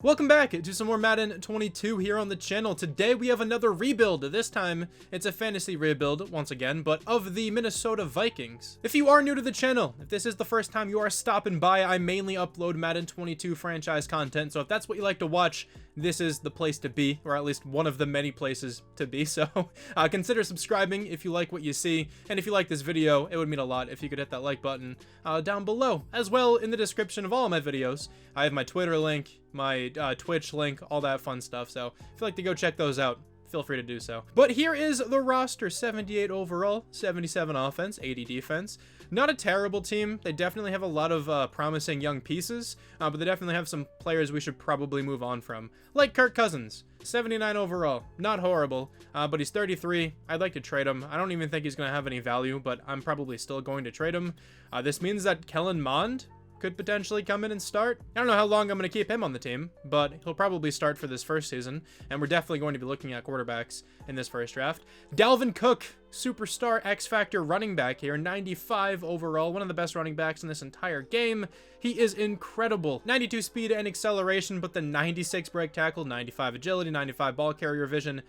Welcome back to some more Madden 22 here on the channel. Today we have another rebuild. This time it's a fantasy rebuild once again, but of the Minnesota Vikings. If you are new to the channel, if this is the first time you are stopping by, I mainly upload Madden 22 franchise content. So if that's what you like to watch, this is the place to be, or at least one of the many places to be. So consider subscribing if you like what you see. And if you like this video, it would mean a lot if you could hit that like button down below. As well, in the description of all of my videos, I have my Twitter link, my Twitch link, all that fun stuff. So if you'd like to go check those out, feel free to do so. But here is the roster: 78 overall, 77 offense, 80 defense. Not a terrible team. They definitely have a lot of promising young pieces, but they definitely have some players we should probably move on from, like Kirk Cousins. 79 overall, not horrible, but he's 33. I'd like to trade him. I don't even think he's going to have any value, but I'm probably still going to trade him. This means that Kellen Mond could potentially come in and start. I don't know how long I'm going to keep him on the team, but he'll probably start for this first season, and we're definitely going to be looking at quarterbacks in this first draft. Dalvin Cook, superstar X-Factor running back here, 95 overall, one of the best running backs in this entire game. He is incredible. 92 speed and acceleration, but the 96 break tackle, 95 agility, 95 ball carrier vision,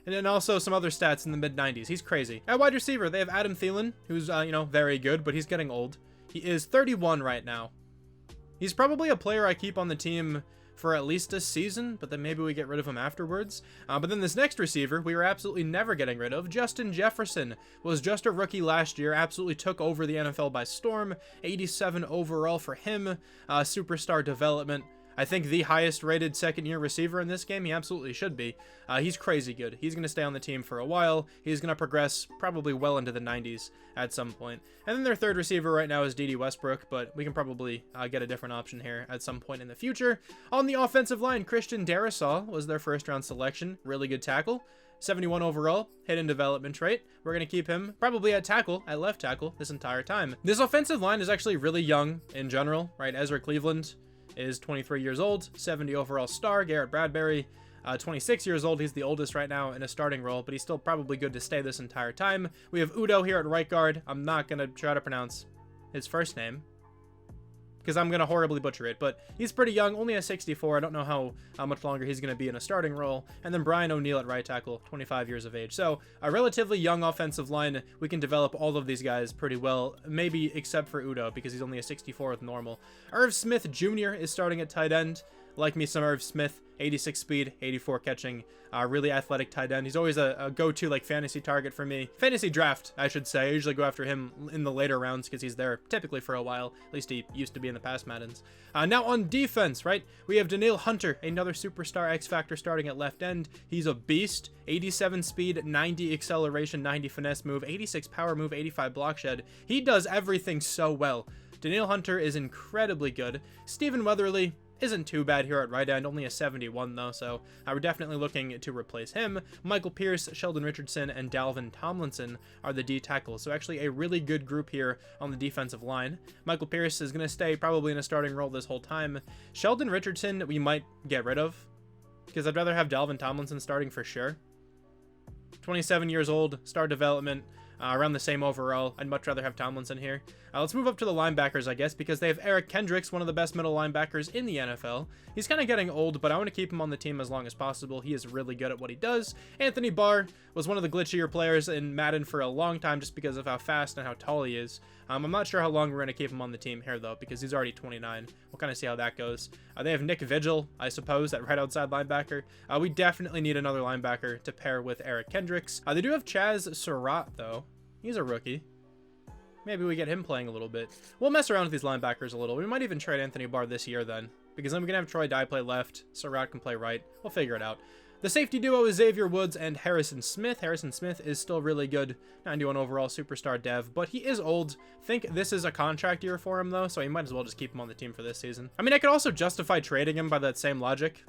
and then also some other stats in the mid-90s. He's crazy. At wide receiver, they have Adam Thielen, who's, very good, but he's getting old. He is 31 right now. He's probably a player I keep on the team for at least a season, but then maybe we get rid of him afterwards. But then this next receiver, we are absolutely never getting rid of. Justin Jefferson was just a rookie last year, absolutely took over the NFL by storm. 87 overall for him, superstar development. I think the highest rated second-year receiver in this game. He absolutely should be. He's crazy good. He's going to stay on the team for a while. He's going to progress probably well into the 90s at some point. And then their third receiver right now is D.D. Westbrook, but we can probably get a different option here at some point in the future. On the offensive line, Christian Darrisaw was their first-round selection. Really good tackle. 71 overall, hidden development trait. We're going to keep him probably at tackle, at left tackle, this entire time. This offensive line is actually really young in general, right? Ezra Cleveland is 23 years old, 70 overall star. Garrett Bradbury, 26 years old. He's the oldest right now in a starting role, but he's still probably good to stay this entire time. We have Udo here at right guard. I'm not going to try to pronounce his first name because I'm going to horribly butcher it, but he's pretty young, only a 64. I don't know how much longer he's going to be in a starting role. And then Brian O'Neill at right tackle, 25 years of age. So a relatively young offensive line. We can develop all of these guys pretty well, maybe except for Udo because he's only a 64 with normal. Irv Smith Jr. is starting at tight end. Like me some Irv Smith, 86 speed, 84 catching, really athletic tight end. He's always a go-to like fantasy target for me. Fantasy draft, I should say. I usually go after him in the later rounds because he's there typically for a while. At least he used to be in the past Maddens. Now on defense, right? We have Daniil Hunter, another superstar X-Factor starting at left end. He's a beast. 87 speed, 90 acceleration, 90 finesse move, 86 power move, 85 block shed. He does everything so well. Daniil Hunter is incredibly good. Stephen Weatherly isn't too bad here at right end, only a 71 though, so we're definitely looking to replace him. Michael Pierce, Sheldon Richardson, and Dalvin Tomlinson are the D tackles, so actually a really good group here on the defensive line. Michael Pierce is going to stay probably in a starting role this whole time. Sheldon Richardson we might get rid of, because I'd rather have Dalvin Tomlinson starting for sure. 27 years old, star development, around the same overall. I'd much rather have Tomlinson here. Let's move up to the linebackers, I guess, because they have Eric Kendricks, one of the best middle linebackers in the NFL. He's kind of getting old, but I want to keep him on the team as long as possible. He is really good at what he does. Anthony Barr was one of the glitchier players in Madden for a long time just because of how fast and how tall he is. I'm not sure how long we're going to keep him on the team here, though, because he's already 29. We'll kind of see how that goes. They have Nick Vigil, I suppose, at right outside linebacker. We definitely need another linebacker to pair with Eric Kendricks. They do have Chaz Surratt, though. He's a rookie. Maybe we get him playing a little bit. We'll mess around with these linebackers a little. We might even trade Anthony Barr this year then, because then we can have Troy Dye play left, Surratt can play right. We'll figure it out. The safety duo is Xavier Woods and Harrison Smith. Harrison Smith is still really good, 91 overall superstar dev, but he is old. Think this is a contract year for him though, so he might as well just keep him on the team for this season. I mean, I could also justify trading him by that same logic.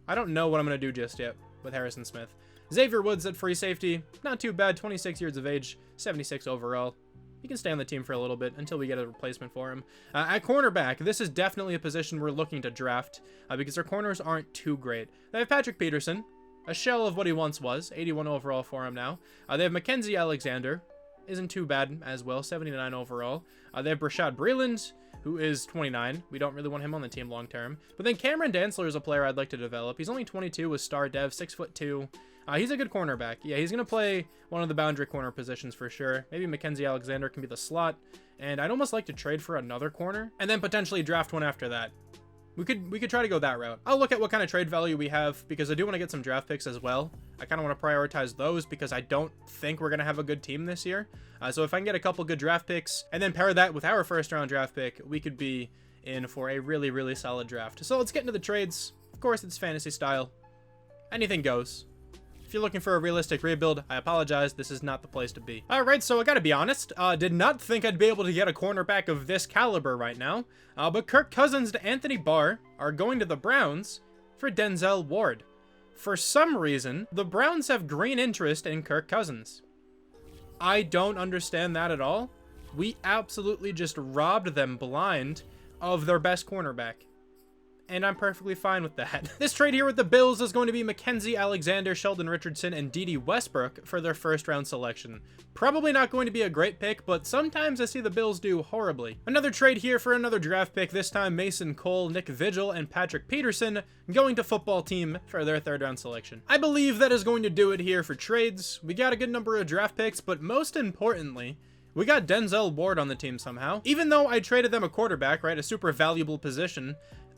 I don't know what I'm going to do just yet with Harrison Smith. Xavier Woods at free safety, not too bad, 26 years of age, 76 overall. He can stay on the team for a little bit until we get a replacement for him. At cornerback, this is definitely a position we're looking to draft because their corners aren't too great. They have Patrick Peterson, a shell of what he once was, 81 overall for him now. They have Mackenzie Alexander, isn't too bad as well, 79 overall. They have Brashad Breeland, who is 29. We don't really want him on the team long term. But then Cameron Dantzler is a player I'd like to develop. He's only 22 with star dev, 6'2". He's a good cornerback. Yeah, he's going to play one of the boundary corner positions for sure. Maybe Mackenzie Alexander can be the slot. And I'd almost like to trade for another corner and then potentially draft one after that. We could try to go that route. I'll look at what kind of trade value we have because I do want to get some draft picks as well. I kind of want to prioritize those because I don't think we're going to have a good team this year. So if I can get a couple good draft picks and then pair that with our first round draft pick, we could be in for a really, really solid draft. So let's get into the trades. Of course, it's fantasy style. Anything goes. If you're looking for a realistic rebuild, I apologize. This is not the place to be. All right, so I got to be honest. Did not think I'd be able to get a cornerback of this caliber right now. But Kirk Cousins to Anthony Barr are going to the Browns for Denzel Ward. For some reason, the Browns have green interest in Kirk Cousins. I don't understand that at all. We absolutely just robbed them blind of their best cornerback. And I'm perfectly fine with that. This trade here with the Bills is going to be Mackenzie Alexander, Sheldon Richardson, and Dede Westbrook for their first round selection. Probably not going to be a great pick, but sometimes I see the Bills do horribly. Another trade here for another draft pick, this time Mason Cole, Nick Vigil, and Patrick Peterson going to football team for their third round selection. I believe that is going to do it here for trades. We got a good number of draft picks, but most importantly, we got Denzel Ward on the team somehow. Even though I traded them a quarterback, right, a super valuable position,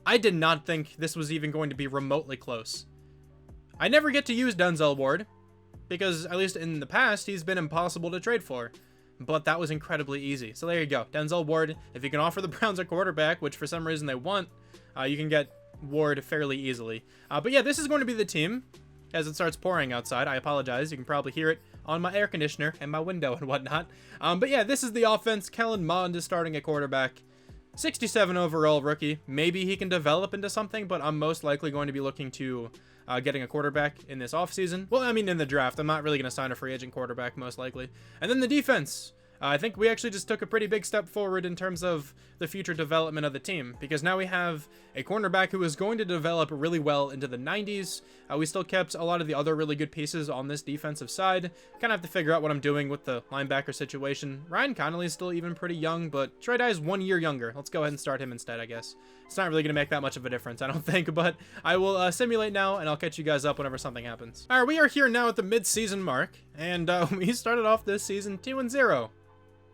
I did not think this was even going to be remotely close. I never get to use Denzel Ward, because at least in the past, he's been impossible to trade for. But that was incredibly easy. So there you go. Denzel Ward, if you can offer the Browns a quarterback, which for some reason they want, you can get Ward fairly easily. But yeah, this is going to be the team as it starts pouring outside. I apologize. You can probably hear it on my air conditioner and my window and whatnot. But yeah, this is the offense. Kellen Mond is starting at quarterback. 67 overall rookie. Maybe he can develop into something, but I'm most likely going to be looking to getting a quarterback in this offseason. Well, I mean, in the draft. I'm not really going to sign a free agent quarterback, most likely. And then the defense. I think we actually just took a pretty big step forward in terms of the future development of the team, because now we have a cornerback who is going to develop really well into the 90s. We still kept a lot of the other really good pieces on this defensive side. Kind of have to figure out what I'm doing with the linebacker situation. Ryan Connolly is still even pretty young, but Trey Dye is 1 year younger. Let's go ahead and start him instead, I guess. It's not really going to make that much of a difference, I don't think, but I will simulate now, and I'll catch you guys up whenever something happens. All right, we are here now at the mid-season mark, and we started off this season 2-0.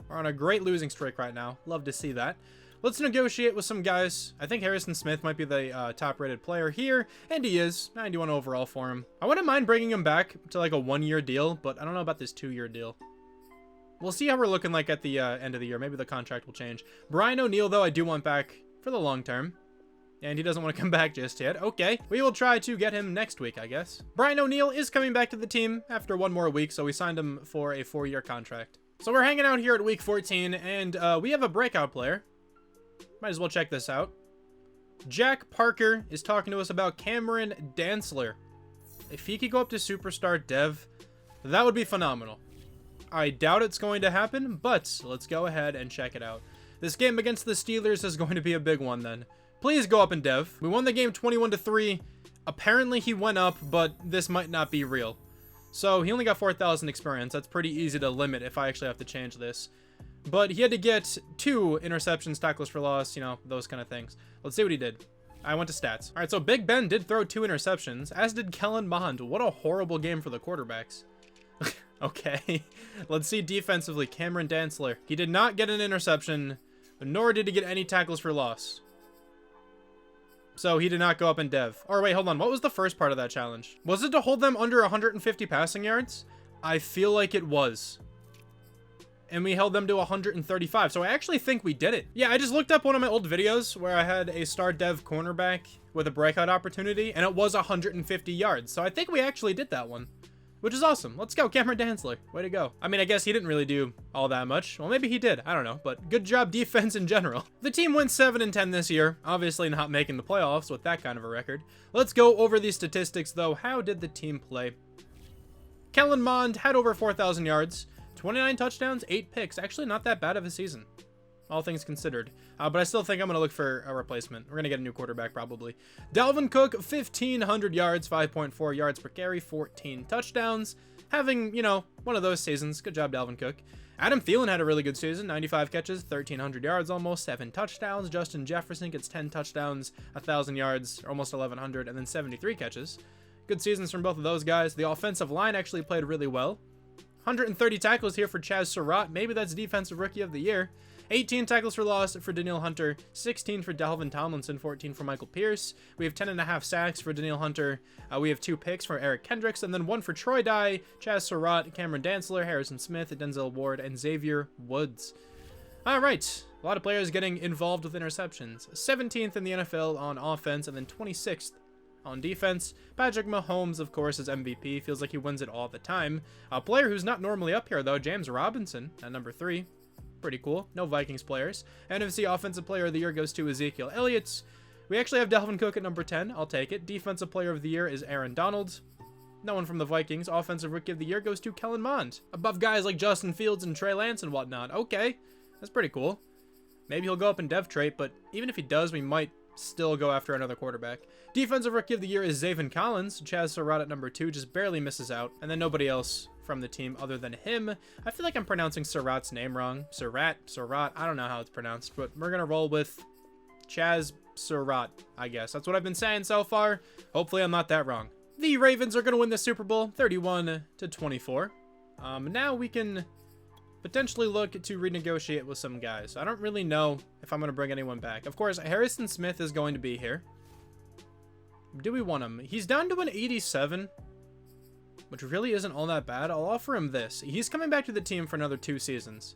We're on a great losing streak right now. Love to see that. Let's negotiate with some guys. I think Harrison Smith might be the top-rated player here, and he is. 91 overall for him. I wouldn't mind bringing him back to like a 1 year deal, but I don't know about this 2 year deal. We'll see how we're looking like at the end of the year. Maybe the contract will change. Brian O'Neill, though, I do want back for the long term. And he doesn't want to come back just yet. Okay, we will try to get him next week, I guess. Brian O'Neill is coming back to the team after 1 more week, so we signed him for a 4 year contract. So we're hanging out here at week 14, and we have a breakout player. Might as well check this out. Jack Parker is talking to us about Cameron Dantzler. If he could go up to superstar dev, that would be phenomenal. I doubt it's going to happen, but let's go ahead and check it out. This game against the Steelers is going to be a big one then. Please go up in dev. We won the game 21-3. Apparently he went up, but this might not be real. So he only got 4,000 experience. That's pretty easy to limit if I actually have to change this. But he had to get 2 interceptions, tackles for loss, you know, those kind of things. Let's see what he did. I went to stats. All right, so Big Ben did throw 2 interceptions, as did Kellen Mond. What a horrible game for the quarterbacks. Okay, let's see defensively. Cameron Dantzler. He did not get an interception, nor did he get any tackles for loss. So he did not go up in dev. Or wait, hold on. What was the first part of that challenge? Was it to hold them under 150 passing yards? I feel like it was. And we held them to 135. So I actually think we did it. Yeah, I just looked up one of my old videos where I had a star dev cornerback with a breakout opportunity, and it was 150 yards. So I think we actually did that one, which is awesome. Let's go, Cameron Dantzler. Way to go. I mean, I guess he didn't really do all that much. Well, maybe he did. I don't know, but good job defense in general. The team went 7-10 this year. Obviously not making the playoffs with that kind of a record. Let's go over these statistics, though. How did the team play? Kellen Mond had over 4,000 yards, 29 touchdowns, 8 picks. Actually, not that bad of a season, all things considered. But I still think I'm going to look for a replacement. We're going to get a new quarterback, probably. Dalvin Cook, 1,500 yards, 5.4 yards per carry, 14 touchdowns. Having, you know, one of those seasons. Good job, Dalvin Cook. Adam Thielen had a really good season, 95 catches, 1,300 yards almost, 7 touchdowns. Justin Jefferson gets 10 touchdowns, 1,000 yards, almost 1,100, and then 73 catches. Good seasons from both of those guys. The offensive line actually played really well. 130 tackles here for Chaz Surratt. Maybe that's Defensive Rookie of the Year. 18 tackles for loss for Danielle Hunter, 16 for Dalvin Tomlinson, 14 for Michael Pierce. We have 10.5 sacks for Danielle Hunter. We have 2 picks for Eric Kendricks, and then 1 for Troy Dye, Chaz Surratt, Cameron Dantzler, Harrison Smith, Denzel Ward, and Xavier Woods. All right, a lot of players getting involved with interceptions. 17th in the NFL on offense, and then 26th on defense. Patrick Mahomes, of course, is MVP. Feels like he wins it all the time. A player who's not normally up here, though, James Robinson at number 3. Pretty cool. No Vikings players. NFC Offensive Player of the Year goes to Ezekiel Elliott. We actually have Dalvin Cook at number 10. I'll take it. Defensive Player of the Year is Aaron Donald. No one from the Vikings. Offensive Rookie of the Year goes to Kellen Mond. Above guys like Justin Fields and Trey Lance and whatnot. Okay, that's pretty cool. Maybe he'll go up in dev trait, but even if he does, we might still go after another quarterback. Defensive Rookie of the Year is Zaven Collins. Chaz Surratt at number 2 just barely misses out. And then nobody else from the team other than him. I feel like I'm pronouncing Surratt's name wrong. Surratt, I don't know how it's pronounced, but we're gonna roll with Chaz Surratt, I guess. That's what I've been saying so far. Hopefully I'm not that wrong. The Ravens are gonna win the Super Bowl, 31-24. Now we can potentially look to renegotiate with some guys. I don't really know if I'm gonna bring anyone back. Of course, Harrison Smith is going to be here. Do we want him? He's down to an 87. Which really isn't all that bad. I'll offer him this. He's coming back to the team for another 2 seasons.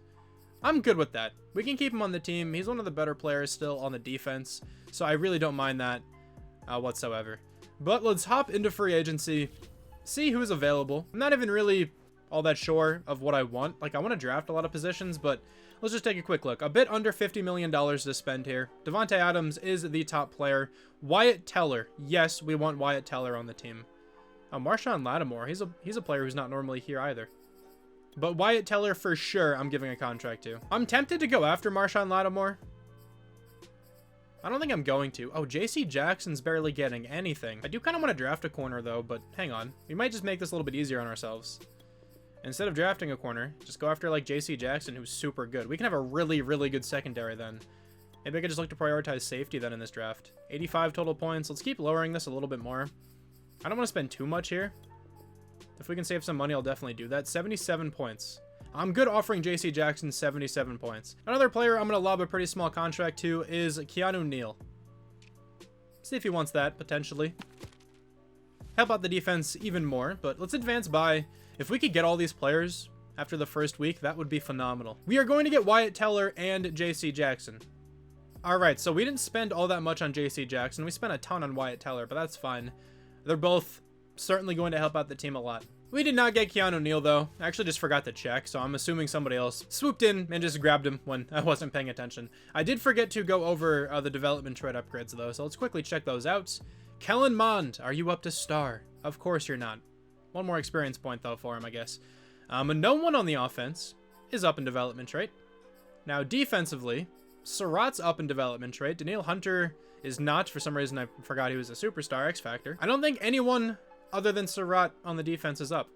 I'm good with that. We can keep him on the team. He's one of the better players still on the defense, so I really don't mind that whatsoever. But let's hop into free agency, see who's available. I'm not even really all that sure of what I want. Like, I want to draft a lot of positions, but let's just take a quick look. A bit under $50 million to spend here. Devontae Adams is the top player. Wyatt Teller. Yes, we want Wyatt Teller on the team. Marshawn Lattimore, he's a player who's not normally here either. But Wyatt Teller, for sure, I'm giving a contract to. I'm tempted to go after Marshawn Lattimore. I don't think I'm going to. Oh, J.C. Jackson's barely getting anything. I do kind of want to draft a corner, though, but hang on. We might just make this a little bit easier on ourselves. Instead of drafting a corner, just go after, like, J.C. Jackson, who's super good. We can have a really, really good secondary then. Maybe I could just look to prioritize safety then in this draft. 85 total points. Let's keep lowering this a little bit more. I don't want to spend too much here. If we can save some money, I'll definitely do that. 77 points. I'm good offering J.C. Jackson 77 points. Another player I'm going to lob a pretty small contract to is Keanu Neal. See if he wants that, potentially. Help out the defense even more, but let's advance by. If we could get all these players after the first week, that would be phenomenal. We are going to get Wyatt Teller and J.C. Jackson. All right, so we didn't spend all that much on J.C. Jackson. We spent a ton on Wyatt Teller, but that's fine. They're both certainly going to help out the team a lot. We did not get Keanu Neal, though. I actually just forgot to check, so I'm assuming somebody else swooped in and just grabbed him when I wasn't paying attention. I did forget to go over the development trade upgrades, though, so let's quickly check those out. Kellen Mond, are you up to star? Of course you're not. One more experience point, though, for him, I guess. No one on the offense is up in development trait. Now, defensively, Surratt's up in development trait. Danielle Hunter is not. For some reason, I forgot he was a superstar X Factor. I don't think anyone other than Surratt on the defense is up.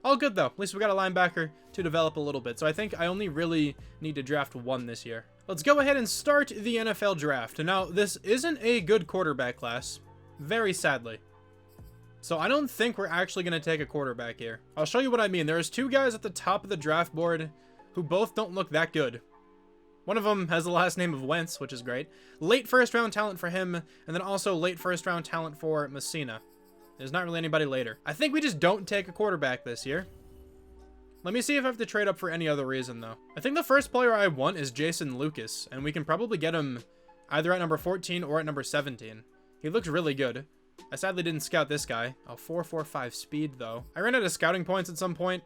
All good, though. At least we got a linebacker to develop a little bit. So I think I only really need to draft one this year. Let's go ahead and start the NFL draft. Now, this isn't a good quarterback class, very sadly. So I don't think we're actually going to take a quarterback here. I'll show you what I mean. There's 2 guys at the top of the draft board who both don't look that good. One of them has the last name of Wentz, which is great. Late first-round talent for him, and then also late first-round talent for Messina. There's not really anybody later. I think we just don't take a quarterback this year. Let me see if I have to trade up for any other reason, though. I think the first player I want is Jason Lucas, and we can probably get him either at number 14 or at number 17. He looks really good. I sadly didn't scout this guy. Oh, 4.45 speed, though. I ran out of scouting points at some point.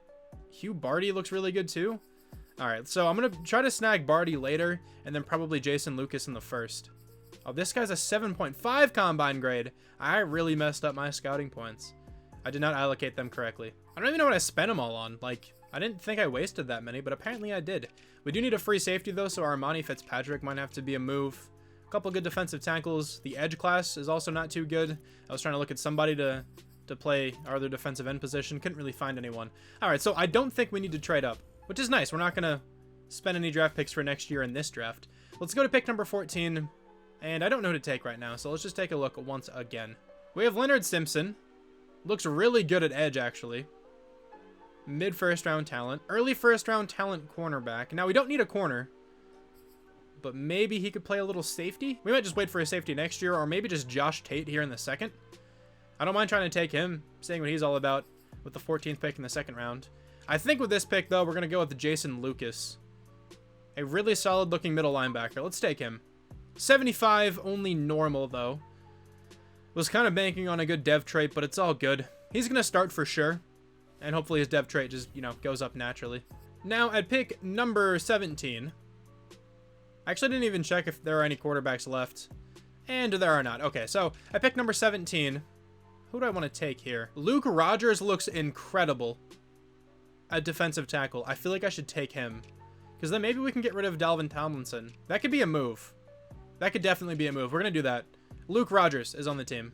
Hugh Barty looks really good, too. All right, so I'm going to try to snag Barty later, and then probably Jason Lucas in the first. Oh, this guy's a 7.5 combine grade. I really messed up my scouting points. I did not allocate them correctly. I don't even know what I spent them all on. Like, I didn't think I wasted that many, but apparently I did. We do need a free safety, though, so Armani Fitzpatrick might have to be a move. A couple good defensive tackles. The edge class is also not too good. I was trying to look at somebody to play our other defensive end position. Couldn't really find anyone. All right, so I don't think we need to trade up. which is nice. We're not going to spend any draft picks for next year in this draft. Let's go to pick number 14, and I don't know who to take right now, so let's just take a look once again. We have Leonard Simpson. Looks really good at edge, actually. Mid first round talent. Early first round talent cornerback. Now, we don't need a corner, but maybe he could play a little safety. We might just wait for a safety next year, or maybe just Josh Tate here in the second. I don't mind trying to take him, seeing what he's all about with the 14th pick in the second round. I think with this pick, though, we're going to go with Jason Lucas. A really solid looking middle linebacker. Let's take him. 75, only normal, though. Was kind of banking on a good dev trait, but it's all good. He's going to start for sure. And hopefully his dev trait just, goes up naturally. Now, at pick number 17. I actually didn't even check if there are any quarterbacks left. And there are not. Okay, so at pick number 17. Who do I want to take here? Luke Rogers looks incredible at defensive tackle. I feel like I should take him, because then maybe we can get rid of Dalvin Tomlinson. That could be a move. That could definitely be a move. We're going to do that. Luke Rogers is on the team.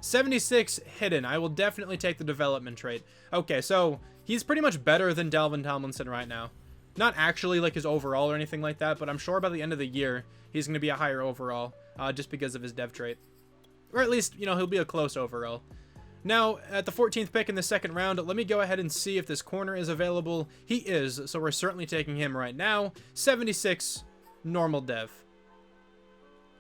76 hidden. I will definitely take the development trait. Okay, so he's pretty much better than Dalvin Tomlinson right now. Not actually like his overall or anything like that, but I'm sure by the end of the year, he's going to be a higher overall just because of his dev trait. Or at least, he'll be a close overall. Now, at the 14th pick in the second round, let me go ahead and see if this corner is available. He is, so we're certainly taking him right now. 76, normal dev.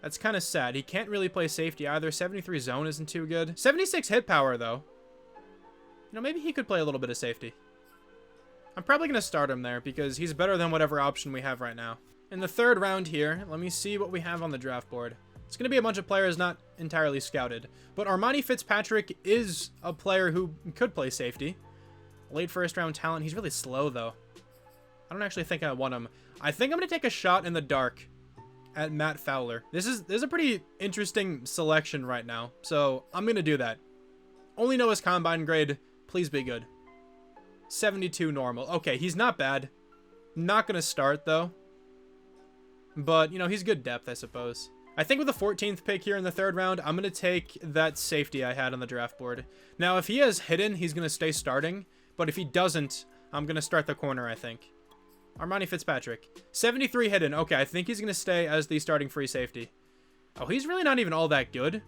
That's kind of sad. He can't really play safety either. 73 zone isn't too good. 76 hit power, though. Maybe he could play a little bit of safety. I'm probably going to start him there because he's better than whatever option we have right now. In the third round here, let me see what we have on the draft board. It's going to be a bunch of players not entirely scouted, but Armani Fitzpatrick is a player who could play safety. Late first round talent. He's really slow, though. I don't actually think I want him. I think I'm going to take a shot in the dark at Matt Fowler. There's a pretty interesting selection right now, so I'm going to do that. Only know his combine grade. Please be good. 72 normal. Okay, he's not bad. Not going to start, though. But, he's good depth, I suppose. I think with the 14th pick here in the third round, I'm going to take that safety I had on the draft board. Now, if he has hidden, he's going to stay starting. But if he doesn't, I'm going to start the corner, I think. Armani Fitzpatrick. 73 hidden. Okay, I think he's going to stay as the starting free safety. Oh, he's really not even all that good.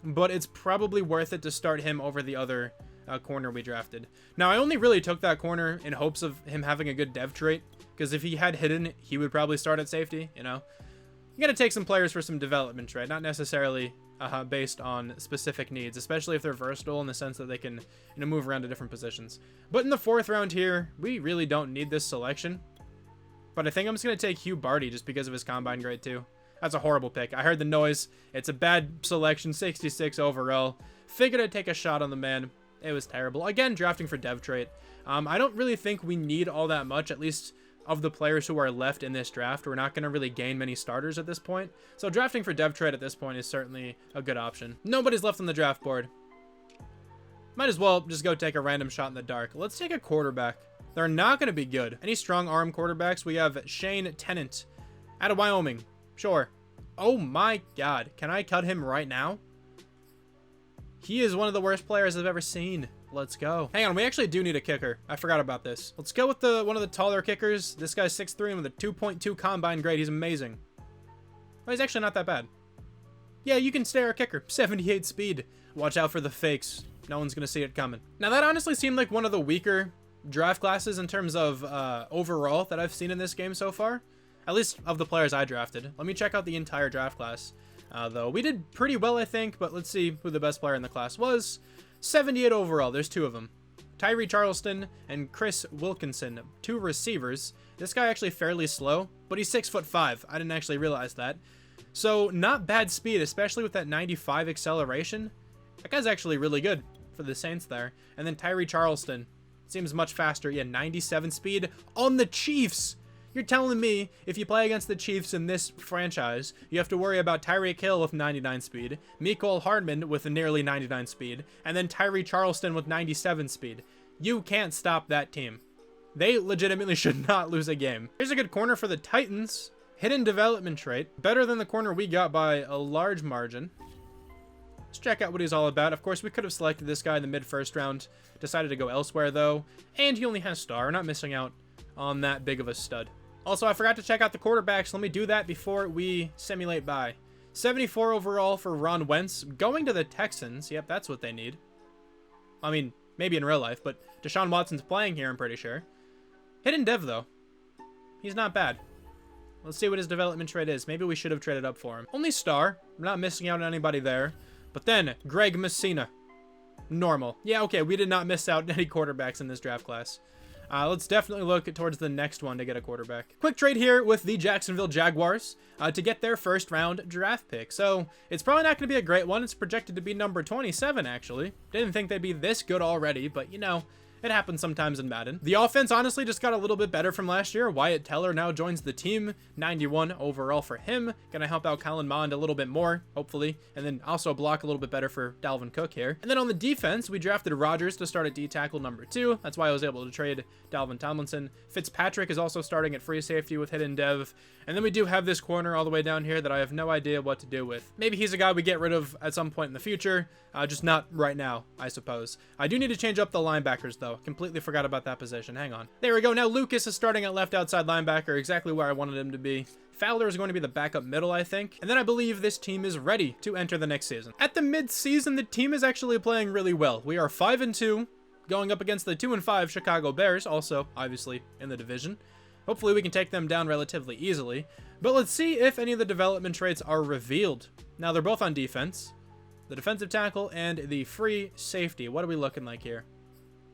But it's probably worth it to start him over the other corner we drafted. Now, I only really took that corner in hopes of him having a good dev trait. Because if he had hidden, he would probably start at safety, You got to take some players for some development trait, not necessarily based on specific needs, especially if they're versatile in the sense that they can move around to different positions. But in the fourth round here, we really don't need this selection. But I think I'm just going to take Hugh Barty just because of his combine grade too. That's a horrible pick. I heard the noise. It's a bad selection, 66 overall. Figured I'd take a shot on the man. It was terrible. Again, drafting for dev trait. I don't really think we need all that much, at least of the players who are left in this draft. We're not going to really gain many starters at this point. So drafting for dev trade at this point is certainly a good option. Nobody's left on the draft board. Might as well just go take a random shot in the dark. Let's take a quarterback. They're not going to be good. Any strong arm quarterbacks? We have Shane Tennant out of Wyoming. Sure. Oh my God. Can I cut him right now? He is one of the worst players I've ever seen. Let's go. Hang on, we actually do need a kicker. I forgot about this. Let's go with one of the taller kickers. This guy's 6'3" and with a 2.2 combine grade. He's amazing. Well, he's actually not that bad. Yeah, you can stay our kicker. 78 speed. Watch out for the fakes. No one's going to see it coming. Now, that honestly seemed like one of the weaker draft classes in terms of overall that I've seen in this game so far. At least of the players I drafted. Let me check out the entire draft class. Though we did pretty well, I think, but let's see who the best player in the class was. 78 overall. There's two of them. Tyree Charleston and Chris Wilkinson, two receivers. This guy actually fairly slow, but he's 6'5". I didn't actually realize that. So not bad speed, especially with that 95 acceleration. That guy's actually really good for the Saints there. And then Tyree Charleston seems much faster. Yeah, 97 speed on the Chiefs. You're telling me if you play against the Chiefs in this franchise, you have to worry about Tyreek Hill with 99 speed, Mecole Hardman with a nearly 99 speed, and then Tyree Charleston with 97 speed. You can't stop that team. They legitimately should not lose a game. Here's a good corner for the Titans. Hidden development trait. Better than the corner we got by a large margin. Let's check out what he's all about. Of course, we could have selected this guy in the mid-first round. Decided to go elsewhere, though. And he only has star. We're not missing out on that big of a stud. Also, I forgot to check out the quarterbacks. Let me do that before we simulate by. 74 overall for Ron Wentz. Going to the Texans. Yep, that's what they need. I mean, maybe in real life, but Deshaun Watson's playing here, I'm pretty sure. Hidden Dev, though. He's not bad. Let's see what his development trade is. Maybe we should have traded up for him. Only star. I'm not missing out on anybody there. But then, Greg Messina. Normal. Yeah, okay, we did not miss out on any quarterbacks in this draft class. Let's definitely look towards the next one to get a quarterback. Quick trade here with the Jacksonville Jaguars to get their first round draft pick. So it's probably not going to be a great one. It's projected to be number 27, actually. Didn't think they'd be this good already, but you know, it happens sometimes in Madden. The offense honestly just got a little bit better from last year. Wyatt Teller now joins the team. 91 overall for him. Gonna help out Kellen Mond a little bit more, hopefully. And then also block a little bit better for Dalvin Cook here. And then on the defense, we drafted Rodgers to start at D-tackle number 2. That's why I was able to trade Dalvin Tomlinson. Fitzpatrick is also starting at free safety with Hidden Dev. And then we do have this corner all the way down here that I have no idea what to do with. Maybe he's a guy we get rid of at some point in the future. Just not right now, I suppose. I do need to change up the linebackers, though. Completely forgot about that position. Hang on. There we go. Now Lucas is starting at left outside linebacker, exactly where I wanted him to be. Fowler is going to be the backup middle, I think. And then I believe this team is ready to enter the next season. At the mid-season, the team is actually playing really well. We are 5-2, going up against the 2-5 Chicago Bears, also obviously in the division. Hopefully we can take them down relatively easily. But let's see if any of the development traits are revealed. Now they're both on defense. The defensive tackle and the free safety. What are we looking like here?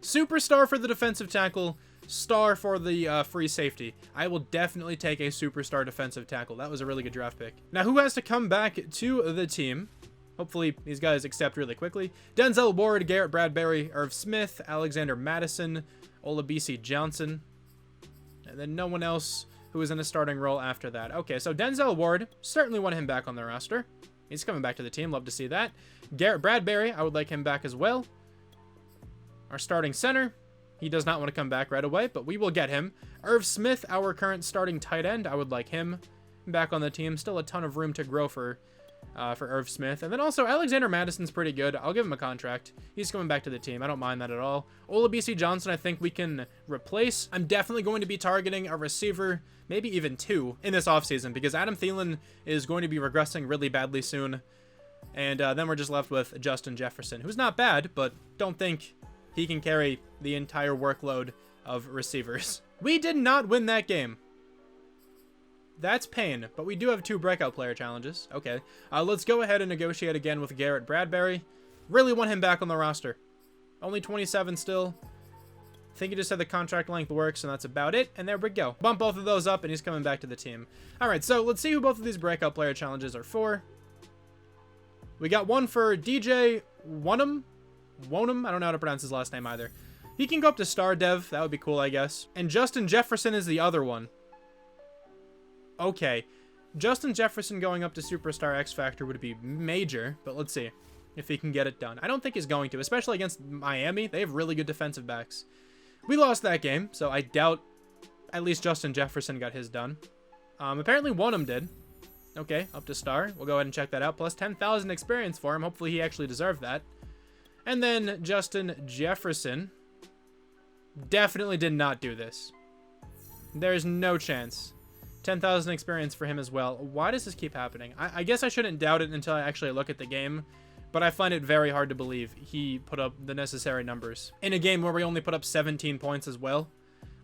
Superstar for the defensive tackle, star for the free safety. I will definitely take a superstar defensive tackle. That was a really good draft pick. Now who has to come back to the team? Hopefully these guys accept really quickly. Denzel Ward, Garrett Bradbury, Irv Smith, Alexander Madison, Olabisi Johnson. And then no one else who is in a starting role after that. Okay, so Denzel Ward, certainly want him back on the roster. He's coming back to the team. Love to see that. Garrett Bradbury, I would like him back as well. Our starting center, he does not want to come back right away, but we will get him. Irv Smith, our current starting tight end, I would like him back on the team. Still a ton of room to grow for Irv Smith. And then also Alexander Madison's pretty good. I'll give him a contract. He's coming back to the team. I don't mind that at all. Olabisi Johnson, I think we can replace. I'm definitely going to be targeting a receiver, maybe even 2 in this offseason, because Adam Thielen is going to be regressing really badly soon. And then we're just left with Justin Jefferson, who's not bad, but don't think he can carry the entire workload of receivers. We did not win that game. That's pain, but we do have 2 breakout player challenges. Okay, let's go ahead and negotiate again with Garrett Bradbury. Really want him back on the roster. Only 27 still. I think he just said the contract length works, and that's about it. And there we go. Bump both of those up, and he's coming back to the team. All right, so let's see who both of these breakout player challenges are for. We got one for DJ Wonham. I don't know how to pronounce his last name either. He can go up to star dev. That would be cool, I guess. And Justin Jefferson is the other one. Okay, Justin Jefferson going up to Superstar X Factor would be major, but let's see if he can get it done. I don't think he's going to, especially against Miami. They have really good defensive backs. We lost that game, so I doubt at least Justin Jefferson got his done. Apparently one of them did. Okay, up to star. We'll go ahead and check that out. Plus 10,000 experience for him. Hopefully he actually deserved that. And then Justin Jefferson definitely did not do this. There's no chance. 10,000 experience for him as well. Why does this keep happening? I guess I shouldn't doubt it until I actually look at the game, but I find it very hard to believe he put up the necessary numbers in a game where we only put up 17 points as well,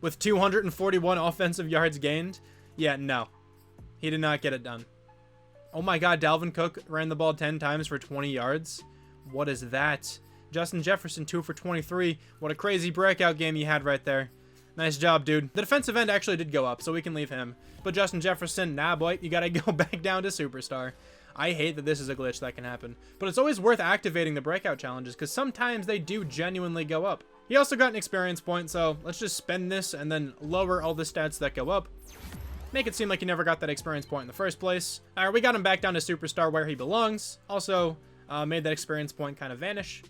with 241 offensive yards gained. Yeah, no, he did not get it done. Oh my God, Dalvin Cook ran the ball 10 times for 20 yards. What is that? Justin Jefferson 2 for 23. What a crazy breakout game he had right there. Nice job, dude. The defensive end actually did go up, so we can leave him. But Justin Jefferson, nah, boy, you gotta go back down to Superstar. I hate that this is a glitch that can happen. But it's always worth activating the breakout challenges, because sometimes they do genuinely go up. He also got an experience point, so let's just spend this and then lower all the stats that go up. Make it seem like he never got that experience point in the first place. All right, we got him back down to Superstar where he belongs. Also, made that experience point kind of vanish.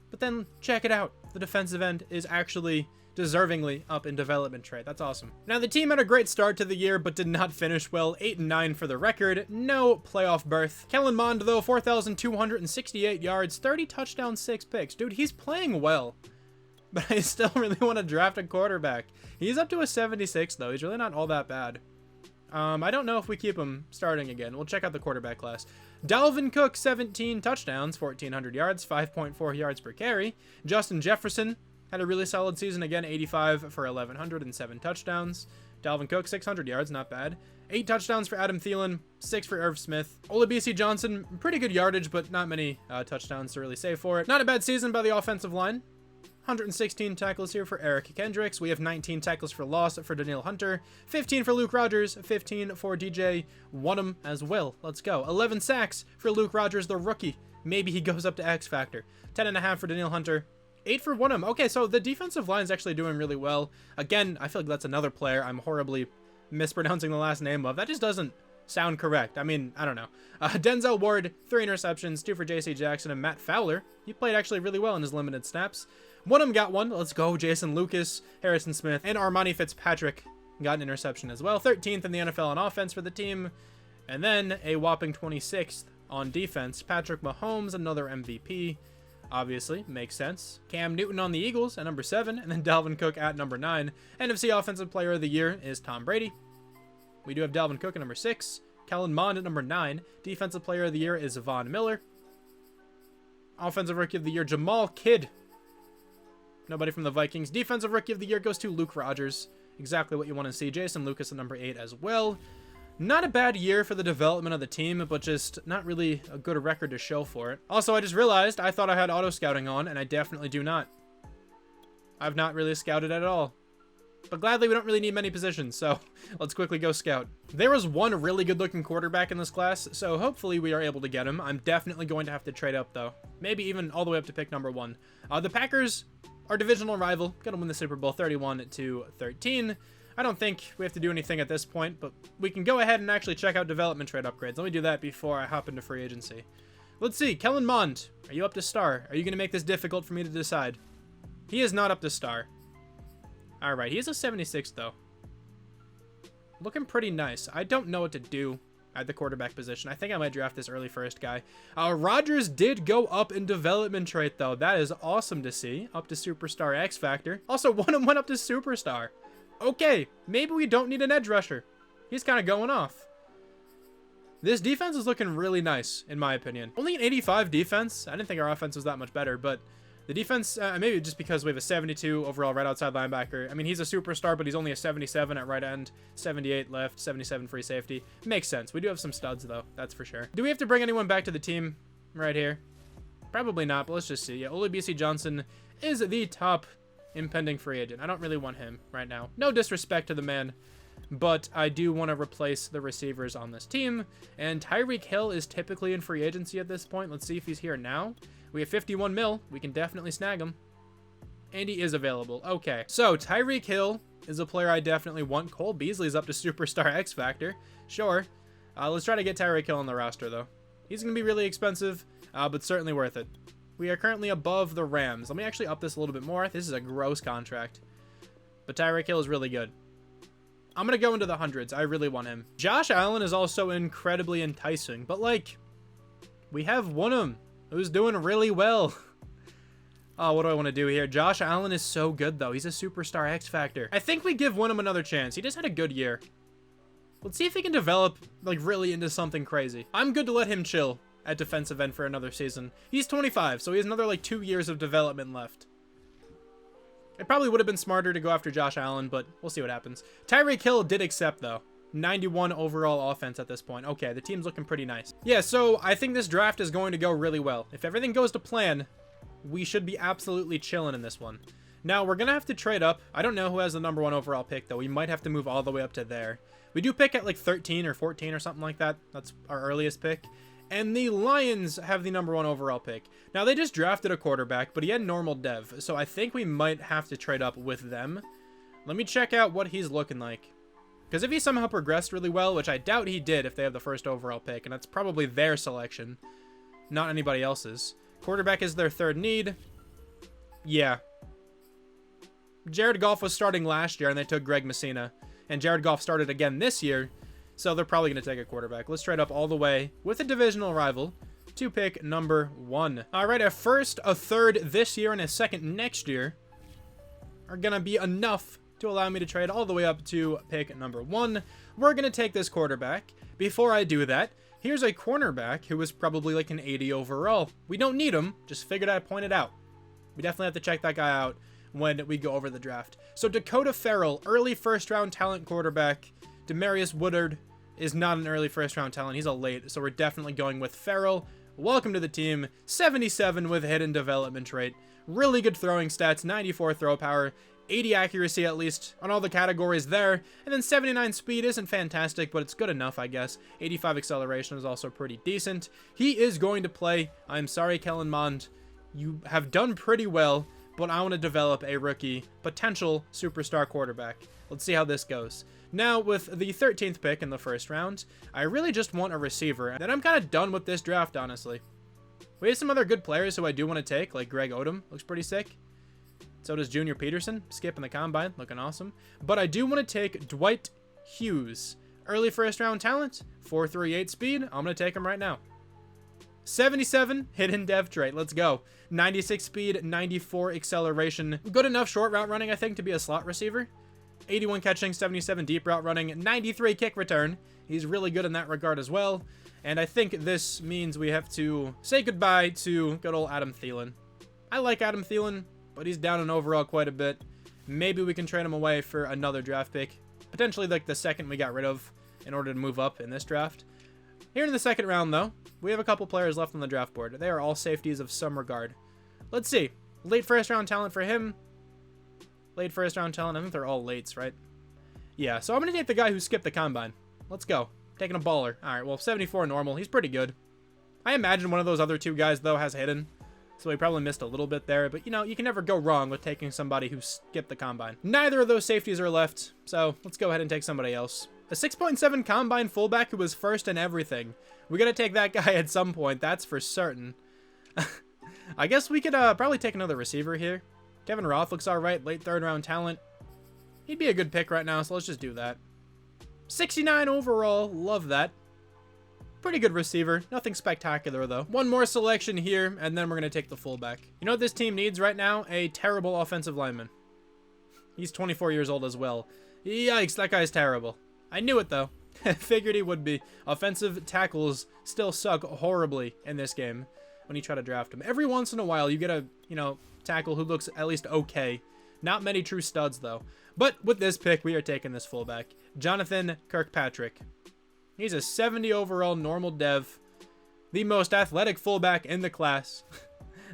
But then, check it out. The defensive end is actually deservingly up in development trade. That's awesome. Now, the team had a great start to the year, but did not finish well. 8-9 for the record. No playoff berth. Kellen Mond, though, 4,268 yards, 30 touchdowns, 6 picks. Dude, he's playing well. but I still really want to draft a quarterback. He's up to a 76, though. He's really not all that bad. I don't know if we keep him starting again. We'll check out the quarterback class. Dalvin Cook, 17 touchdowns, 1,400 yards, 5.4 yards per carry. Justin Jefferson had a really solid season again, 85 for 1,100 and 7 touchdowns. Dalvin Cook, 600 yards, not bad. 8 touchdowns for Adam Thielen, 6 for Irv Smith. Olabisi Johnson, pretty good yardage, but not many touchdowns to really say for it. Not a bad season by the offensive line. 116 tackles here for Eric Kendricks. We have 19 tackles for loss for Danielle Hunter. 15 for Luke Rogers. 15 for DJ Wonnum as well. Let's go. 11 sacks for Luke Rogers, the rookie. Maybe he goes up to X Factor. 10.5 for Danielle Hunter. 8 for Wonnum. Okay, so the defensive line is actually doing really well. Again, I feel like that's another player I'm horribly mispronouncing the last name of. That just doesn't sound correct. I mean, I don't know. Denzel Ward, 3 interceptions, 2 for JC Jackson, and Matt Fowler. He played actually really well in his limited snaps. Wonnum got 1. Let's go. Jason Lucas, Harrison Smith, and Armani Fitzpatrick got an interception as well. 13th in the NFL on offense for the team. And then a whopping 26th on defense. Patrick Mahomes, another MVP. Obviously, makes sense. Cam Newton on the Eagles at number 7, and then Dalvin Cook at number 9. NFC Offensive Player of the Year is Tom Brady. We do have Dalvin Cook at number 6. Kellen Mond at number 9. Defensive Player of the Year is Von Miller. Offensive Rookie of the Year, Jamal Kidd. Nobody from the Vikings. Defensive Rookie of the Year goes to Luke Rogers. Exactly what you want to see. Jason Lucas at number 8 as well. Not a bad year for the development of the team, but just not really a good record to show for it. Also, I just realized I thought I had auto scouting on, and I definitely do not. I've not really scouted at all. But gladly, we don't really need many positions, so let's quickly go scout. There was one really good-looking quarterback in this class, so hopefully we are able to get him. I'm definitely going to have to trade up, though. Maybe even all the way up to pick number 1. The Packers, our divisional rival, gonna win the Super Bowl 31-13. I don't think we have to do anything at this point, but we can go ahead and actually check out development trade upgrades. Let me do that before I hop into free agency. Let's see. Kellen Mond, are you up to star? Are you going to make this difficult for me to decide? He is not up to star. All right. He is a 76, though. Looking pretty nice. I don't know what to do at the quarterback position. I think I might draft this early first guy. Rodgers did go up in development trait, though. That is awesome to see. Up to Superstar X Factor. Also, one of them went up to Superstar. Okay, maybe we don't need an edge rusher. He's kind of going off. This defense is looking really nice, in my opinion. Only an 85 defense. I didn't think our offense was that much better, but the defense, maybe just because we have a 72 overall right outside linebacker. I mean, he's a superstar, but he's only a 77 at right end, 78 left, 77 free safety. Makes sense. We do have some studs, though. That's for sure. Do we have to bring anyone back to the team right here? Probably not, but let's just see. Yeah, Olabisi Johnson is the top impending free agent. I don't really want him right now. No disrespect to the man, but I do want to replace the receivers on this team. And Tyreek Hill is typically in free agency at this point. Let's see if he's here now. We have 51 mil. We can definitely snag him. And he is available. Okay, so Tyreek Hill is a player I definitely want. Cole Beasley's up to Superstar X Factor. Sure. Let's try to get Tyreek Hill on the roster, though. He's going to be really expensive, but certainly worth it. We are currently above the Rams. Let me actually up this a little bit more. This is a gross contract. But Tyreek Hill is really good. I'm going to go into the hundreds. I really want him. Josh Allen is also incredibly enticing. But, like, we have Wonnum, who's doing really well. Oh, what do I want to do here? Josh Allen is so good, though. He's a Superstar X Factor. I think we give Wonnum another chance. He just had a good year. Let's see if he can develop, like, really into something crazy. I'm good to let him chill at defensive end for another season. He's 25, so he has another, like, 2 years of development left. It probably would have been smarter to go after Josh Allen, but we'll see what happens. Tyreek Hill did accept, though. 91 overall offense at this point. Okay, the team's looking pretty nice. Yeah, so I think this draft is going to go really well. If everything goes to plan, we should be absolutely chilling in this one. Now, we're going to have to trade up. I don't know who has the number 1 overall pick, though. We might have to move all the way up to there. We do pick at, like, 13 or 14 or something like that. That's our earliest pick. And the Lions have the number 1 overall pick. Now, they just drafted a quarterback, but he had normal dev, so I think we might have to trade up with them. Let me check out what he's looking like. Because if he somehow progressed really well, which I doubt he did if they have the 1st overall pick, and that's probably their selection, not anybody else's. Quarterback is their 3rd need. Yeah. Jared Goff was starting last year, and they took Greg Messina. And Jared Goff started again this year, so they're probably going to take a quarterback. Let's trade up all the way with a divisional rival to pick number 1. All right, a 1st, a 3rd this year, and a 2nd next year. are going to be enough to allow me to trade all the way up to pick number 1. We're going to take this quarterback. Before I do that, here's a cornerback who is probably like an 80 overall. We don't need him, just figured I'd point it out. We definitely have to check that guy out when we go over the draft. So Dakota Farrell, early first-round talent quarterback. Demarius Woodard is not an early first-round talent. He's a late, so we're definitely going with Farrell. Welcome to the team. 77 with hidden development trait. Really good throwing stats, 94 throw power, 80 accuracy at least on all the categories there. And then 79 speed isn't fantastic, but it's good enough, I guess. 85 acceleration is also pretty decent. He is going to play. I'm sorry, Kellen Mond. You have done pretty well, but I want to develop a rookie, potential superstar quarterback. Let's see how this goes. Now, with the 13th pick in the first round, I really just want a receiver, and I'm kind of done with this draft, honestly. We have some other good players who I do want to take, like Greg Odom, looks pretty sick. So does Junior Peterson, skipping the combine, looking awesome. But I do want to take Dwight Hughes, early first round talent, 4.38 speed. I'm going to take him right now. 77 hidden dev trait, let's go. 96 speed, 94 acceleration. Good enough short route running, I think, to be a slot receiver. 81 catching, 77 deep route running, 93 kick return. He's really good in that regard as well. And I think this means we have to say goodbye to good old Adam Thielen. I like Adam Thielen, but he's down in overall quite a bit. Maybe we can trade him away for another draft pick. Potentially like the second we got rid of in order to move up in this draft. Here in the second round, though, we have a couple players left on the draft board. They are all safeties of some regard. Let's see. Late first round talent for him. Late first round talent. I think they're all lates, right? Yeah, so I'm going to take the guy who skipped the combine. Let's go. Taking a baller. All right, well, 74 normal. He's pretty good. I imagine one of those other two guys, though, has hidden. So he probably missed a little bit there. But, you know, you can never go wrong with taking somebody who skipped the combine. Neither of those safeties are left. So let's go ahead and take somebody else. A 6.7 combine fullback who was first in everything. We got to take that guy at some point. That's for certain. I guess we could probably take another receiver here. Kevin Roth looks all right. Late third round talent. He'd be a good pick right now. So let's just do that. 69 overall. Love that. Pretty good receiver. Nothing spectacular, though. One more selection here, and then we're going to take the fullback. You know what this team needs right now? A terrible offensive lineman. He's 24 years old as well. Yikes, that guy's terrible. I knew it, though. Figured he would be. Offensive tackles still suck horribly in this game when you try to draft them. Every once in a while, you get a, tackle who looks at least okay. Not many true studs, though. But with this pick, we are taking this fullback. Jonathan Kirkpatrick. He's a 70 overall normal dev. The most athletic fullback in the class.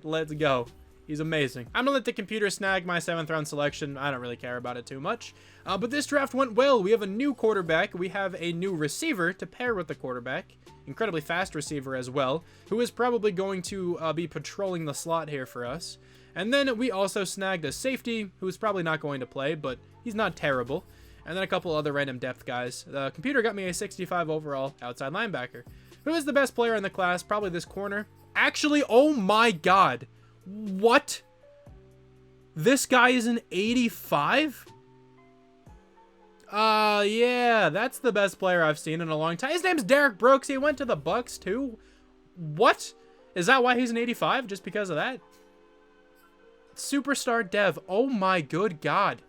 Let's go. He's amazing. I'm gonna let the computer snag my 7th round selection. I don't really care about it too much. But this draft went well. We have a new quarterback. We have a new receiver to pair with the quarterback. Incredibly fast receiver as well, who is probably going to be patrolling the slot here for us. And then we also snagged a safety who's probably not going to play, but he's not terrible. And then a couple other random depth guys. The computer got me a 65 overall outside linebacker. Who is the best player in the class? Probably this corner. Actually, oh my god. What? This guy is an 85? Yeah, that's the best player I've seen in a long time. His name's Derek Brooks. He went to the Bucks too. What? Is that why he's an 85? Just because of that? Superstar dev. Oh my good god.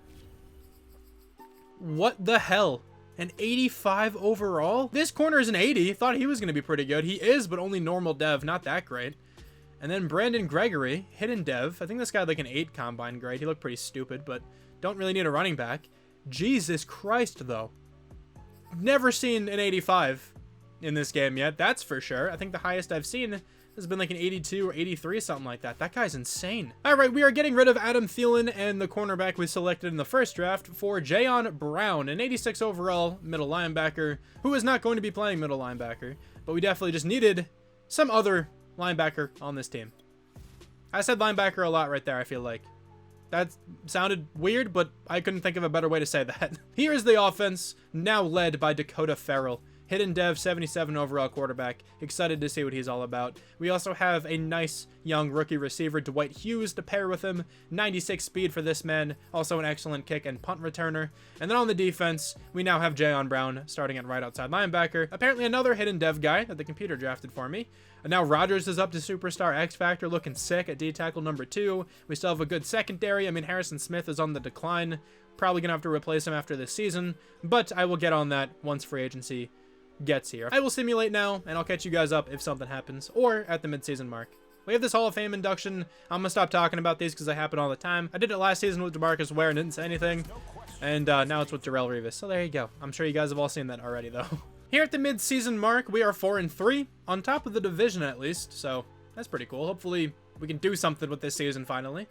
What the hell? An 85 overall? This corner is an 80. Thought he was going to be pretty good. He is, but only normal dev. Not that great. And then Brandon Gregory, hidden dev. I think this guy had like an 8 combine grade. He looked pretty stupid, but don't really need a running back. Jesus Christ, though. Never seen an 85 in this game yet. That's for sure. I think the highest I've seen has been like an 82 or 83, something like that. That guy's insane. All right, we are getting rid of Adam Thielen and the cornerback we selected in the first draft for Jayon Brown, an 86 overall middle linebacker who is not going to be playing middle linebacker, but we definitely just needed some other linebacker on this team. I said linebacker a lot right there, I feel like. That sounded weird, but I couldn't think of a better way to say that. Here is the offense, now led by Dakota Farrell. Hidden dev, 77 overall quarterback. Excited to see what he's all about. We also have a nice young rookie receiver, Dwight Hughes, to pair with him. 96 speed for this man. Also an excellent kick and punt returner. And then on the defense, we now have Jayon Brown starting at right outside linebacker. Apparently another hidden dev guy that the computer drafted for me. And now Rodgers is up to superstar X Factor, looking sick at D-tackle number 2. We still have a good secondary. I mean, Harrison Smith is on the decline. Probably going to have to replace him after this season, but I will get on that once free agency gets here. I will simulate now, and I'll catch you guys up if something happens, or at the midseason mark. We have this Hall of Fame induction. I'm going to stop talking about these because they happen all the time. I did it last season with DeMarcus Ware and didn't say anything, and now it's with Darrelle Revis. So there you go. I'm sure you guys have all seen that already, though. Here at the mid-season mark, we are 4-3, on top of the division at least, so that's pretty cool. Hopefully, we can do something with this season finally.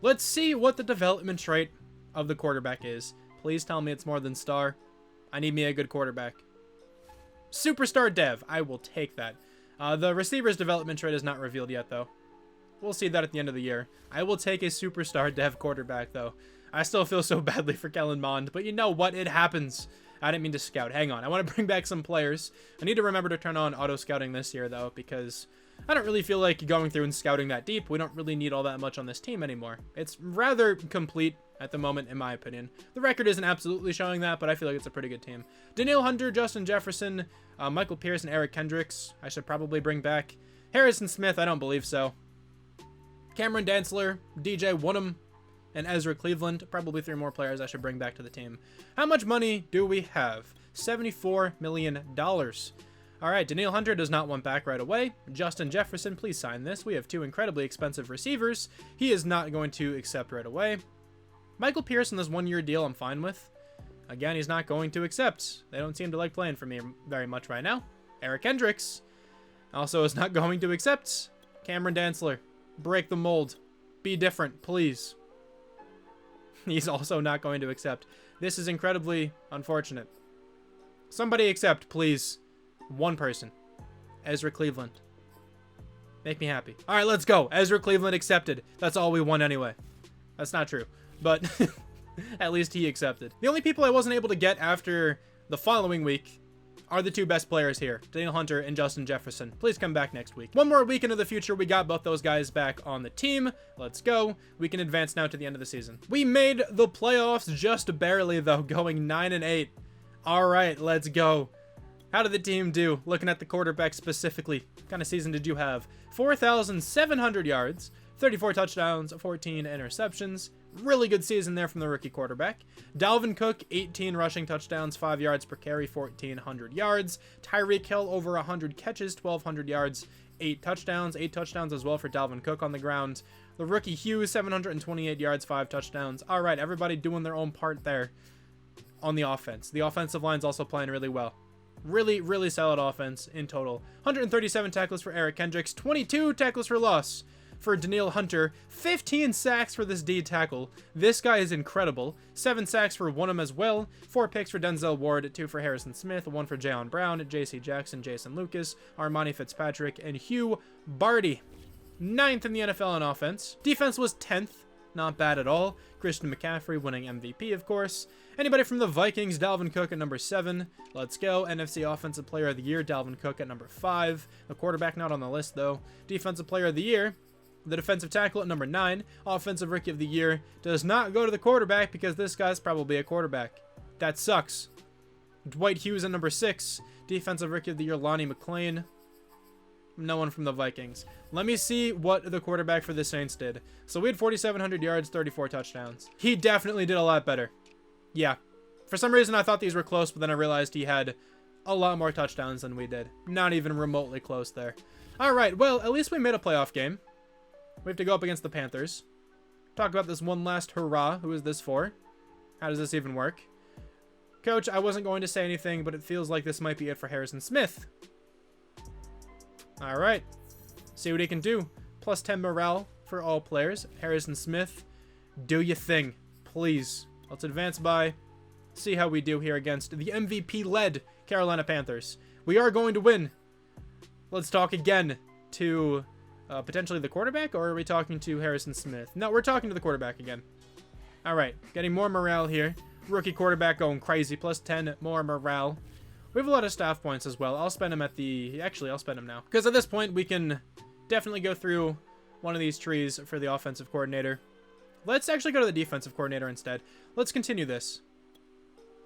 Let's see what the development trait of the quarterback is. Please tell me it's more than star. I need me a good quarterback. Superstar dev. I will take that. The receiver's development trait is not revealed yet, though. We'll see that at the end of the year. I will take a superstar dev quarterback, though. I still feel so badly for Kellen Mond, but you know what? It happens. I didn't mean to scout. Hang on. I want to bring back some players. I need to remember to turn on auto scouting this year, though, because I don't really feel like going through and scouting that deep. We don't really need all that much on this team anymore. It's rather complete at the moment, in my opinion. The record isn't absolutely showing that, but I feel like it's a pretty good team. Danielle Hunter, Justin Jefferson, Michael Pierce, and Eric Kendricks, I should probably bring back. Harrison Smith, I don't believe so. Cameron Dantzler, DJ Woonem, and Ezra Cleveland. Probably 3 more players I should bring back to the team. How much money do we have? $74 million. All right, Danielle Hunter does not want back right away. Justin Jefferson, please sign this. We have 2 incredibly expensive receivers. He is not going to accept right away. Michael Pierce in this 1-year deal I'm fine with. Again, he's not going to accept. They don't seem to like playing for me very much right now. Eric Kendricks also is not going to accept. Cameron Dantzler, break the mold. Be different, please. He's also not going to accept. This is incredibly unfortunate. Somebody accept, please. One person. Ezra Cleveland. Make me happy. All right, let's go. Ezra Cleveland accepted. That's all we want anyway. That's not true, but at least he accepted. The only people I wasn't able to get after the following week are the 2 best players here, Danielle Hunter and Justin Jefferson. Please come back next week. One more week into the future, we got both those guys back on the team. Let's go. We can advance now to the end of the season. We made the playoffs just barely, though, going 9-8. All right, let's go. How did the team do? Looking at the quarterback specifically, what kind of season did you have? 4,700 yards, 34 touchdowns, 14 interceptions. Really good season there from the rookie quarterback. Dalvin Cook, 18 rushing touchdowns, 5 yards per carry, 1,400 yards. Tyreek Hill, over 100 catches, 1,200 yards, 8 touchdowns. 8 touchdowns as well for Dalvin Cook on the ground. The rookie Hughes, 728 yards, 5 touchdowns. All right, everybody doing their own part there on the offense. The offensive line's also playing really well. Really, really solid offense in total. 137 tackles for Eric Kendricks, 22 tackles for loss for Danielle Hunter, 15 sacks for this D tackle. This guy is incredible. 7 sacks for Woonem as well. 4 picks for Denzel Ward, 2 for Harrison Smith, 1 for Jayon Brown, J.C. Jackson, Jason Lucas, Armani Fitzpatrick, and Hugh Barty. 9th in the NFL in offense. Defense was 10th. Not bad at all. Christian McCaffrey winning MVP, of course. Anybody from the Vikings? Dalvin Cook at number 7. Let's go. NFC Offensive Player of the Year, Dalvin Cook at number 5. The quarterback not on the list, though. Defensive Player of the Year, the defensive tackle at number 9. Offensive Rookie of the Year does not go to the quarterback because this guy's probably a quarterback. That sucks. Dwight Hughes at number 6. Defensive Rookie of the Year, Lonnie McClain. No one from the Vikings. Let me see what the quarterback for the Saints did. So we had 4,700 yards, 34 touchdowns. He definitely did a lot better. Yeah. For some reason, I thought these were close, but then I realized he had a lot more touchdowns than we did. Not even remotely close there. All right, well, at least we made a playoff game. We have to go up against the Panthers. Talk about this one last hurrah. Who is this for? How does this even work? Coach, I wasn't going to say anything, but it feels like this might be it for Harrison Smith. All right. See what he can do. Plus 10 morale for all players. Harrison Smith, do your thing, please. Let's advance by. See how we do here against the MVP-led Carolina Panthers. We are going to win. Let's talk again to potentially the quarterback, or are we talking to Harrison Smith? No, we're talking to the quarterback again. All right. Getting more morale here. Rookie quarterback going crazy. Plus 10 more morale. We have a lot of staff points as well. I'll spend them at the... Actually, I'll spend them now. Because at this point, we can definitely go through one of these trees for the offensive coordinator. Let's actually go to the defensive coordinator instead. Let's continue this.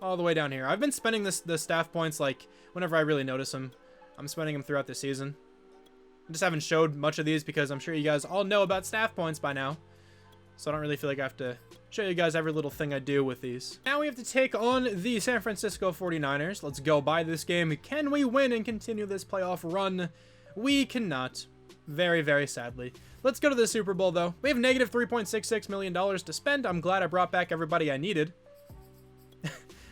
All the way down here. I've been spending the staff points, like, whenever I really notice them. I'm spending them throughout the season. I just haven't showed much of these because I'm sure you guys all know about staff points by now. So I don't really feel like I have to show you guys every little thing I do with these. Now we have to take on the San Francisco 49ers. Let's go buy this game. Can we win and continue this playoff run? We cannot. Very, very sadly. Let's go to the Super Bowl, though. We have negative $3.66 million to spend. I'm glad I brought back everybody I needed.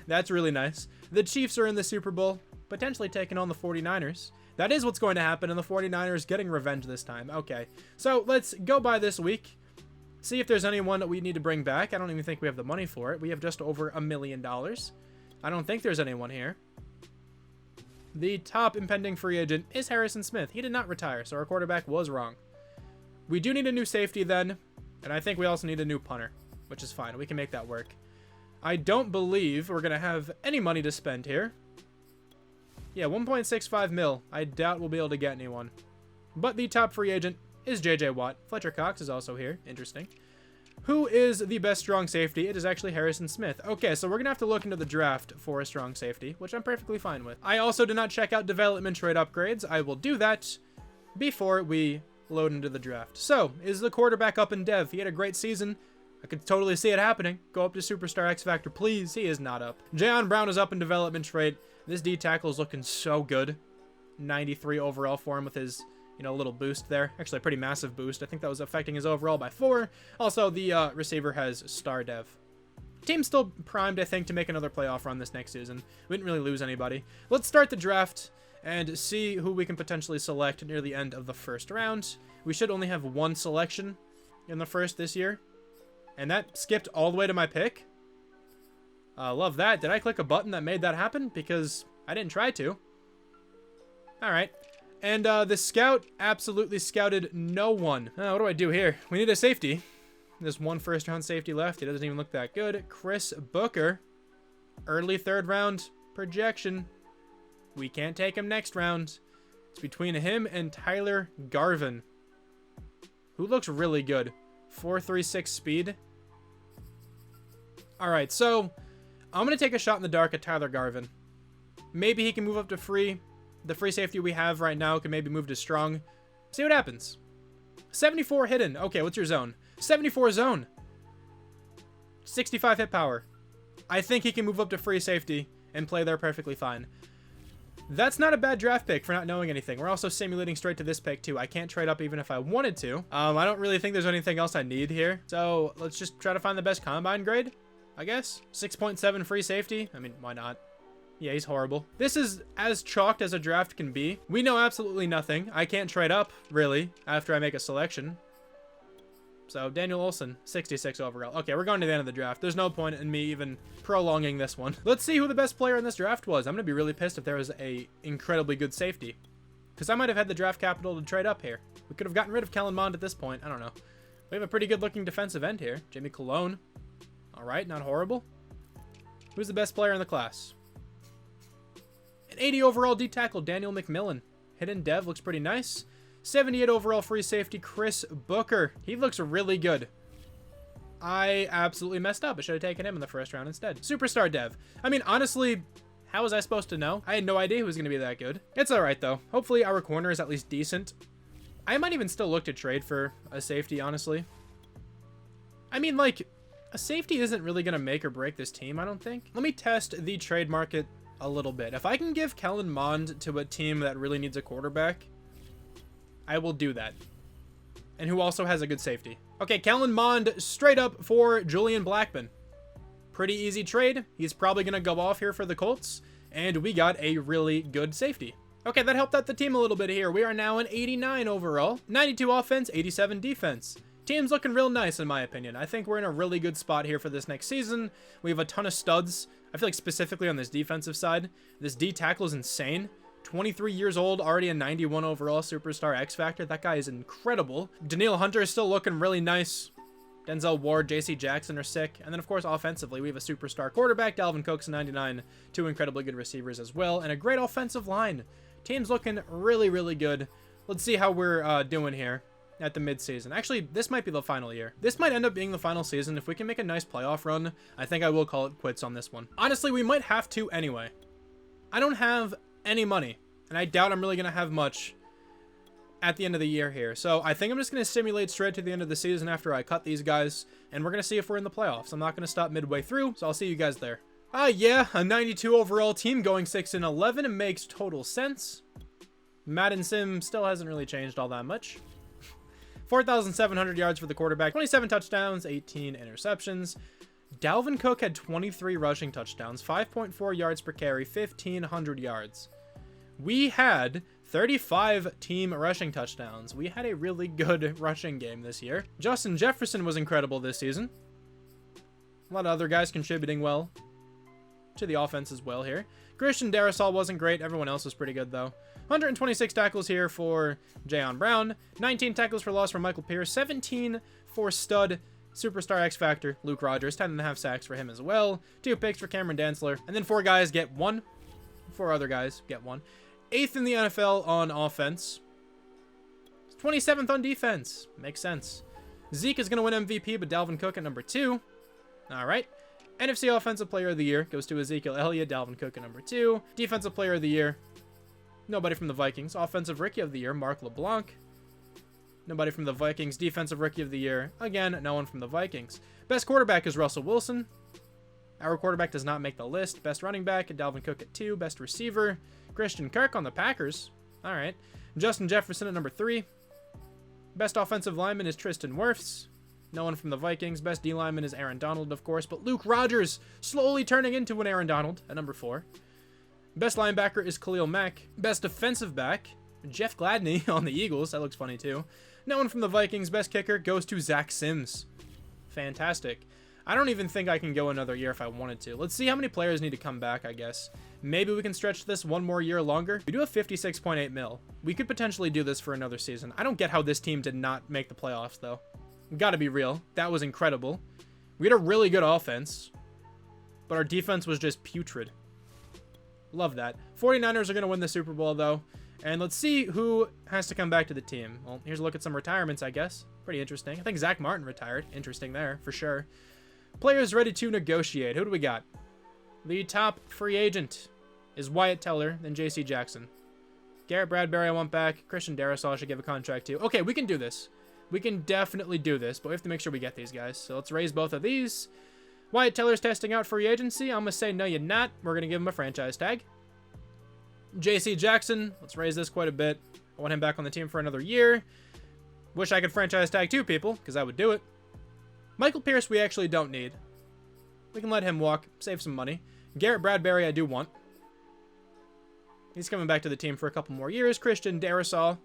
That's really nice. The Chiefs are in the Super Bowl, potentially taking on the 49ers. That is what's going to happen, and the 49ers getting revenge this time. Okay, so let's go by this week. See if there's anyone that we need to bring back. I don't even think we have the money for it. We have just over $1 million. I don't think there's anyone here. The top impending free agent is Harrison Smith. He did not retire, so our quarterback was wrong. We do need a new safety then, and I think we also need a new punter, which is fine. We can make that work. I don't believe we're going to have any money to spend here. Yeah, 1.65 mil. I doubt we'll be able to get anyone. But the top free agent is J.J. Watt. Fletcher Cox is also here. Interesting. Who is the best strong safety? It is actually Harrison Smith. Okay, so we're going to have to look into the draft for a strong safety, which I'm perfectly fine with. I also did not check out development trade upgrades. I will do that before we load into the draft. So, is the quarterback up in dev? He had a great season. I could totally see it happening. Go up to Superstar X Factor, please. He is not up. Jayon Brown is up in development trade. This D tackle is looking so good. 93 overall for him with his, you know, little boost there. Actually, a pretty massive boost. I think that was affecting his overall by 4. Also, the receiver has star dev. Team's still primed, I think, to make another playoff run this next season. We didn't really lose anybody. Let's start the draft and see who we can potentially select near the end of the first round. We should only have one selection in the first this year. And that skipped all the way to my pick. Love that. Did I click a button that made that happen? Because I didn't try to. All right. And the scout absolutely scouted no one. What do I do here? We need a safety. There's one first round safety left. He doesn't even look that good. Chris Booker. Early third round projection. We can't take him next round. It's between him and Tyler Garvin, who looks really good. 4.36 speed. All right, so I'm going to take a shot in the dark at Tyler Garvin. Maybe he can move up to free. The free safety we have right now can maybe move to strong. See what happens. 74 hidden. Okay, what's your zone? 74 zone. 65 hit power. I think he can move up to free safety and play there perfectly fine. That's not a bad draft pick for not knowing anything. We're also simulating straight to this pick too. I can't trade up even if I wanted to. I don't really think there's anything else I need here. So let's just try to find the best combine grade, I guess. 6.7 free safety. I mean, why not? Yeah, he's horrible. This is as chalked as a draft can be. We know absolutely nothing. I can't trade up, really, after I make a selection. So, Daniel Olsen, 66 overall. Okay, we're going to the end of the draft. There's no point in me even prolonging this one. Let's see who the best player in this draft was. I'm going to be really pissed if there was a incredibly good safety, because I might have had the draft capital to trade up here. We could have gotten rid of Kellen Mond at this point. I don't know. We have a pretty good-looking defensive end here. Jimmy Cologne. All right, not horrible. Who's the best player in the class? An 80 overall D tackle, Daniel McMillan. Hidden dev looks pretty nice. 78 overall free safety, Chris Booker. He looks really good. I absolutely messed up. I should have taken him in the first round instead. Superstar dev. I mean, honestly, how was I supposed to know? I had no idea he was going to be that good. It's all right, though. Hopefully, our corner is at least decent. I might even still look to trade for a safety, honestly. I mean, like, a safety isn't really going to make or break this team, I don't think. Let me test the trade market a little bit. If I can give Kellen Mond to a team that really needs a quarterback, I will do that. And who also has a good safety. Okay, Kellen Mond straight up for Julian Blackmon. Pretty easy trade. He's probably going to go off here for the Colts. And we got a really good safety. Okay, that helped out the team a little bit here. We are now an 89 overall. 92 offense, 87 defense. Team's looking real nice in my opinion. I think we're in a really good spot here for this next season. We have a ton of studs. I feel like specifically on this defensive side, this D tackle is insane. 23 years old, already a 91 overall superstar X Factor. That guy is incredible. Danielle Hunter is still looking really nice. Denzel Ward, J.C. Jackson are sick. And then, of course, offensively, we have a superstar quarterback, Dalvin Cook's 99, 2 incredibly good receivers as well, and a great offensive line. Team's looking really, really good. Let's see how we're doing here at the midseason. Actually, this might be the final year. This might end up being the final season. If we can make a nice playoff run, I think I will call it quits on this one. Honestly, we might have to anyway. I don't have any money, and I doubt I'm really going to have much at the end of the year here. So I think I'm just going to simulate straight to the end of the season after I cut these guys, and we're going to see if we're in the playoffs. I'm not going to stop midway through, so I'll see you guys there. Yeah, a 92 overall team going 6-11. It makes total sense. Madden Sim still hasn't really changed all that much. 4,700 yards for the quarterback, 27 touchdowns, 18 interceptions. Dalvin Cook had 23 rushing touchdowns, 5.4 yards per carry, 1,500 yards. We had 35 team rushing touchdowns. We had a really good rushing game this year. Justin Jefferson was incredible this season. A lot of other guys contributing well to the offense as well here. Christian Darrisaw wasn't great. Everyone else was pretty good, though. 126 tackles here for Jayon Brown. 19 tackles for loss for Michael Pierce. 17 for stud superstar X Factor Luke Rogers. 10.5 sacks for him as well. 2 picks for Cameron Dantzler. And then 4 guys get 1. 4 other guys get 1. 8th in the NFL on offense. 27th on defense. Makes sense. Zeke is going to win MVP, but Dalvin Cook at number 2. All right. NFC Offensive Player of the Year goes to Ezekiel Elliott. Dalvin Cook at number 2. Defensive Player of the Year, nobody from the Vikings. Offensive Rookie of the Year, Mark LeBlanc. Nobody from the Vikings. Defensive Rookie of the Year, again, no one from the Vikings. Best quarterback is Russell Wilson. Our quarterback does not make the list. Best running back, Dalvin Cook at 2. Best receiver, Christian Kirk on the Packers. All right. Justin Jefferson at number 3. Best offensive lineman is Tristan Wirfs. No one from the Vikings. Best D lineman is Aaron Donald, of course, but Luke Rogers slowly turning into an Aaron Donald at number 4. Best linebacker is Khalil Mack. Best defensive back, Jeff Gladney on the Eagles. That looks funny, too. No one from the Vikings. Best kicker goes to Zach Sims. Fantastic. I don't even think I can go another year if I wanted to. Let's see how many players need to come back, I guess. Maybe we can stretch this one more year longer. We do have 56.8 mil. We could potentially do this for another season. I don't get how this team did not make the playoffs, though. Gotta be real. That was incredible. We had a really good offense, but our defense was just putrid. Love that. 49ers are going to win the Super Bowl, though. And let's see who has to come back to the team. Well, here's a look at some retirements, I guess. Pretty interesting. I think Zach Martin retired. Interesting there, for sure. Players ready to negotiate. Who do we got? The top free agent is Wyatt Teller, then J.C. Jackson. Garrett Bradbury I want back. Christian Darrisaw should give a contract to. Okay, we can do this. We can definitely do this, but we have to make sure we get these guys. So let's raise both of these. Wyatt Teller's testing out free agency. I'm going to say no, you're not. We're going to give him a franchise tag. J.C. Jackson, let's raise this quite a bit. I want him back on the team for another year. Wish I could franchise tag 2 people, because I would do it. Michael Pierce we actually don't need. We can let him walk, save some money. Garrett Bradbury I do want. He's coming back to the team for a couple more years. Christian Darrisaw,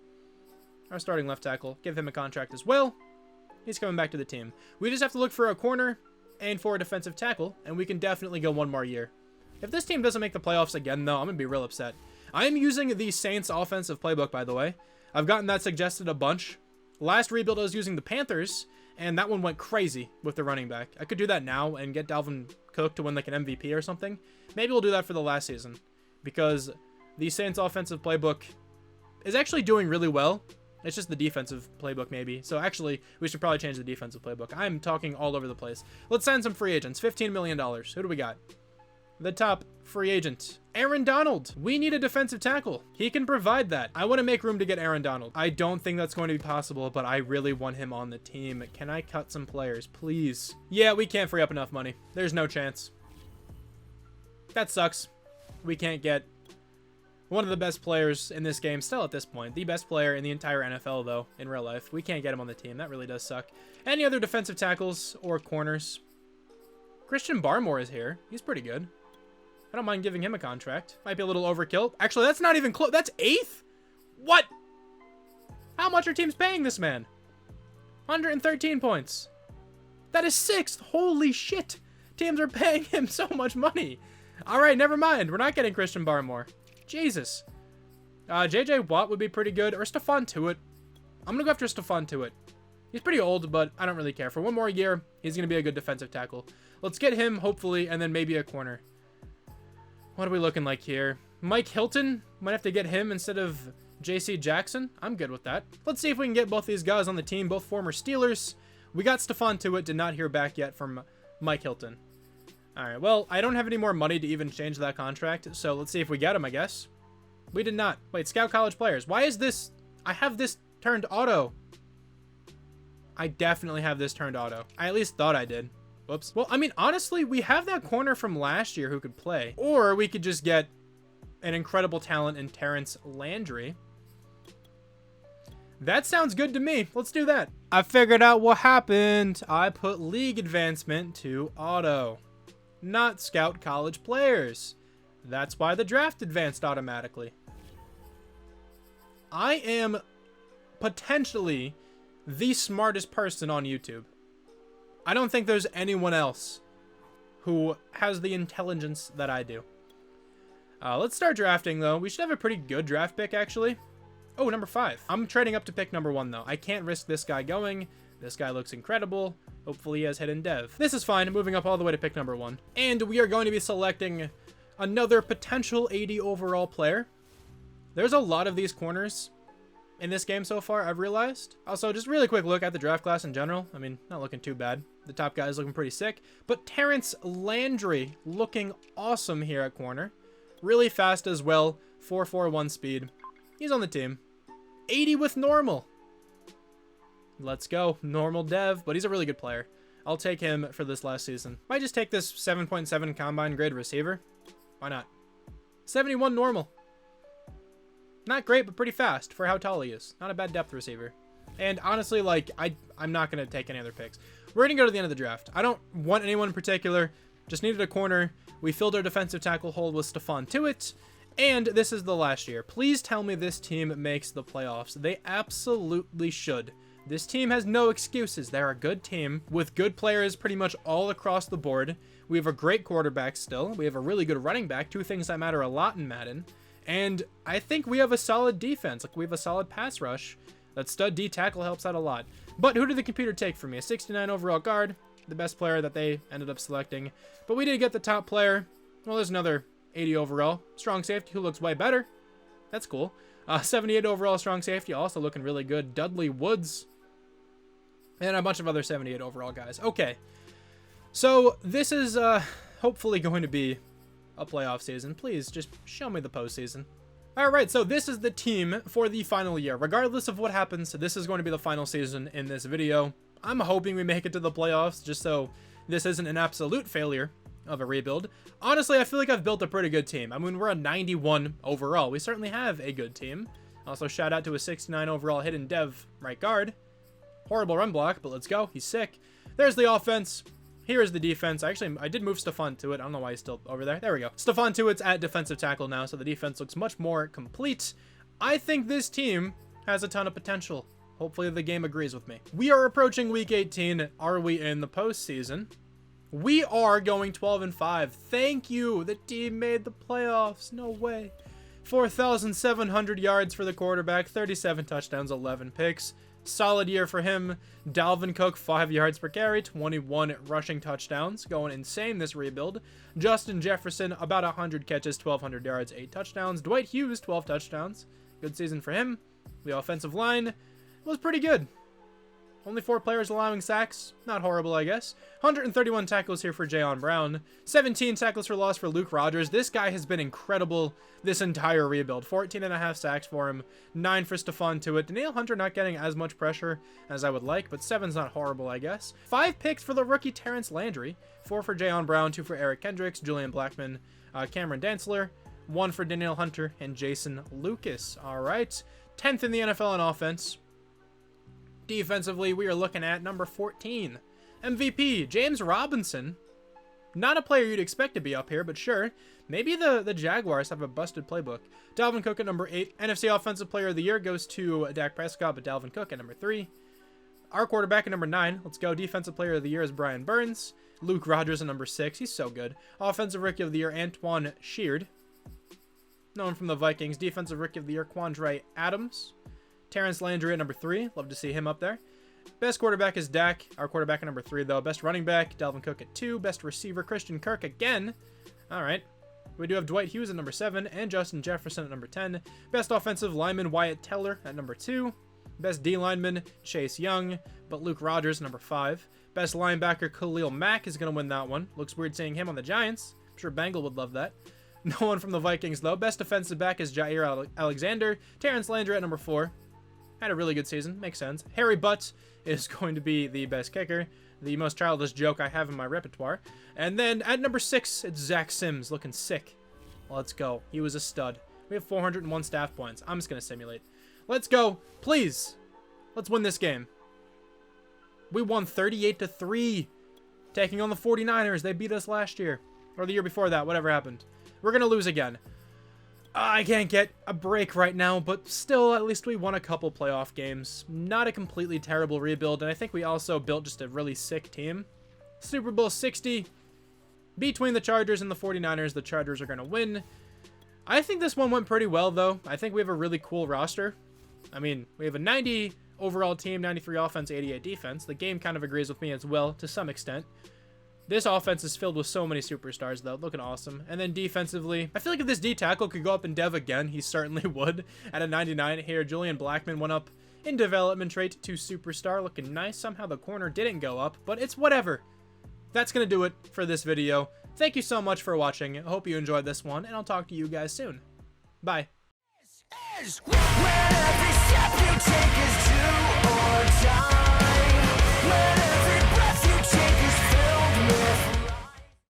our starting left tackle, give him a contract as well. He's coming back to the team. We just have to look for a corner and for a defensive tackle, and we can definitely go one more year. If this team doesn't make the playoffs again, though, I'm going to be real upset. I am using the Saints offensive playbook, by the way. I've gotten that suggested a bunch. Last rebuild, I was using the Panthers, and that one went crazy with the running back. I could do that now and get Dalvin Cook to win like an MVP or something. Maybe we'll do that for the last season, because the Saints offensive playbook is actually doing really well. It's just the defensive playbook, maybe. So actually, we should probably change the defensive playbook. I'm talking all over the place. Let's sign some free agents. $15 million. Who do we got? The top free agent, Aaron Donald. We need a defensive tackle. He can provide that. I want to make room to get Aaron Donald. I don't think that's going to be possible, but I really want him on the team. Can I cut some players, please? Yeah, we can't free up enough money. There's no chance. That sucks. We can't get one of the best players in this game still at this point. The best player in the entire NFL, though, in real life. We can't get him on the team. That really does suck. Any other defensive tackles or corners? Christian Barmore is here. He's pretty good. I don't mind giving him a contract. Might be a little overkill. Actually, that's not even close. That's 8th? What? How much are teams paying this man? 113 points. That is 6th. Holy shit. Teams are paying him so much money. All right, never mind. We're not getting Christian Barmore. Jesus. J.J. Watt would be pretty good. Or Stephon Tuitt. I'm going to go after Stephon Tuitt. He's pretty old, but I don't really care. For one more year, he's going to be a good defensive tackle. Let's get him, hopefully, and then maybe a corner. What are we looking like here? Mike Hilton? Might have to get him instead of J.C. Jackson. I'm good with that. Let's see if we can get both these guys on the team, both former Steelers. We got Stephon Tuitt. Did not hear back yet from Mike Hilton. All right, well, I don't have any more money to even change that contract, so let's see if we get him, I guess. We did not. Wait, scout college players. Why is this I have this turned auto. I definitely have this turned auto. I at least thought I did. Whoops. Well, I mean, honestly, we have that corner from last year who could play. Or we could just get an incredible talent in Terrence Landry. That sounds good to me. Let's do that. I figured out what happened. I put league advancement to auto, not scout college players. That's why the draft advanced automatically. I am potentially the smartest person on YouTube. I don't think there's anyone else who has the intelligence that I do. Let's start drafting, though. We should have a pretty good draft pick, actually. Oh, number 5. I'm trading up to pick number 1, though. I can't risk this guy going. This guy looks incredible. Hopefully he has hidden dev. This is fine. Moving up all the way to pick number 1. And we are going to be selecting another potential 80 overall player. There's a lot of these corners in this game so far, I've realized. Also, just really quick look at the draft class in general. I mean, not looking too bad. The top guy is looking pretty sick. But Terrence Landry looking awesome here at corner. Really fast as well. 4.41 speed. He's on the team. 80 with normal. Let's go. Normal dev, but he's a really good player. I'll take him for this last season. Might just take this 7.7 combine grade receiver. Why not? 71 normal. Not great, but pretty fast for how tall he is. Not a bad depth receiver. And honestly, like, I'm not going to take any other picks. We're going to go to the end of the draft. I don't want anyone in particular. Just needed a corner. We filled our defensive tackle hole with Stephon Tuitt. And this is the last year. Please tell me this team makes the playoffs. They absolutely should. This team has no excuses. They're a good team with good players pretty much all across the board. We have a great quarterback still. We have a really good running back, 2 things that matter a lot in Madden. And I think we have a solid defense. Like, we have a solid pass rush. That stud D tackle helps out a lot. But who did the computer take from me? A 69 overall guard, the best player that they ended up selecting. But we did get the top player. Well, there's another 80 overall strong safety who looks way better. That's cool. 78 overall strong safety, also looking really good. Dudley Woods. And a bunch of other 78 overall guys. Okay. So this is hopefully going to be a playoff season. Please just show me the postseason. All right, so this is the team for the final year. Regardless of what happens, this is going to be the final season in this video. I'm hoping we make it to the playoffs just so this isn't an absolute failure of a rebuild. Honestly, I feel like I've built a pretty good team. I mean, we're a 91 overall. We certainly have a good team. Also, shout out to a 69 overall hidden dev right guard. Horrible run block, but let's go. He's sick. There's the offense. Here is the defense. Actually, I did move Stephon Tuitt. I don't know why he's still over there. There we go. Stephon Tuitt's at defensive tackle now, so the defense looks much more complete. I think this team has a ton of potential. Hopefully the game agrees with me. We are approaching week 18. Are we in the postseason? We are going 12-5. Thank you. The team made the playoffs. No way. 4,700 yards for the quarterback, 37 touchdowns, 11 picks. Solid year for him. Dalvin Cook, 5 yards per carry, 21 rushing touchdowns. Going insane this rebuild. Justin Jefferson, about 100 catches, 1,200 yards, 8 touchdowns. Dwight Hughes, 12 touchdowns. Good season for him. The offensive line was pretty good. Only 4 players allowing sacks. Not horrible, I guess. 131 tackles here for Jayon Brown. 17 tackles for loss for Luke Rogers. This guy has been incredible this entire rebuild. 14.5 sacks for him. 9 for Stephon Tuitt. Danielle Hunter not getting as much pressure as I would like, but 7's not horrible, I guess. 5 picks for the rookie Terrence Landry. 4 for Jayon Brown. 2 for Eric Kendricks, Julian Blackman, Cameron Dantzler. 1 for Danielle Hunter and Jason Lucas. All right. 10th in the NFL in offense. Defensively, we are looking at number 14. MVP, James Robinson. Not a player you'd expect to be up here, but sure. Maybe the Jaguars have a busted playbook. Dalvin Cook at number 8. NFC Offensive Player of the Year goes to Dak Prescott, but Dalvin Cook at number 3. Our quarterback at number 9. Let's go. Defensive Player of the Year is Brian Burns. Luke Rogers at number 6. He's so good. Offensive Rookie of the Year, Antoine Sheard. Known from the Vikings. Defensive Rookie of the Year, Quandre Adams. Terrence Landry at number 3. Love to see him up there. Best quarterback is Dak. Our quarterback at number 3, though. Best running back, Dalvin Cook at 2. Best receiver, Christian Kirk again. All right. We do have Dwight Hughes at number 7 and Justin Jefferson at number 10. Best offensive lineman, Wyatt Teller at number 2. Best D lineman, Chase Young, but Luke Rogers number 5. Best linebacker, Khalil Mack is going to win that one. Looks weird seeing him on the Giants. I'm sure Bengal would love that. No one from the Vikings, though. Best defensive back is Jair Alexander. Terrence Landry at number 4. Had a really good season. Makes sense. Harry Butt is going to be the best kicker. The most childish joke I have in my repertoire. And then at number 6, it's Zach Sims, looking sick. Let's go. He was a stud. We have 401 staff points. I'm just going to simulate. Let's go. Please. Let's win this game. We won 38-3. Taking on the 49ers. They beat us last year. Or the year before that. Whatever happened. We're going to lose again. I can't get a break right now, but still, at least we won a couple playoff games. Not a completely terrible rebuild, and I think we also built just a really sick team. Super Bowl 60. Between the Chargers and the 49ers, the Chargers are going to win. I think this one went pretty well, though. I think we have a really cool roster. I mean, we have a 90 overall team, 93 offense, 88 defense. The game kind of agrees with me as well, to some extent. This offense is filled with so many superstars, though. Looking awesome. And then defensively, I feel like if this D-tackle could go up in dev again, he certainly would. At a 99 here, Julian Blackman went up in development trait to superstar. Looking nice. Somehow the corner didn't go up, but it's whatever. That's going to do it for this video. Thank you so much for watching. I hope you enjoyed this one, and I'll talk to you guys soon. Bye. Where every step you take is do or die.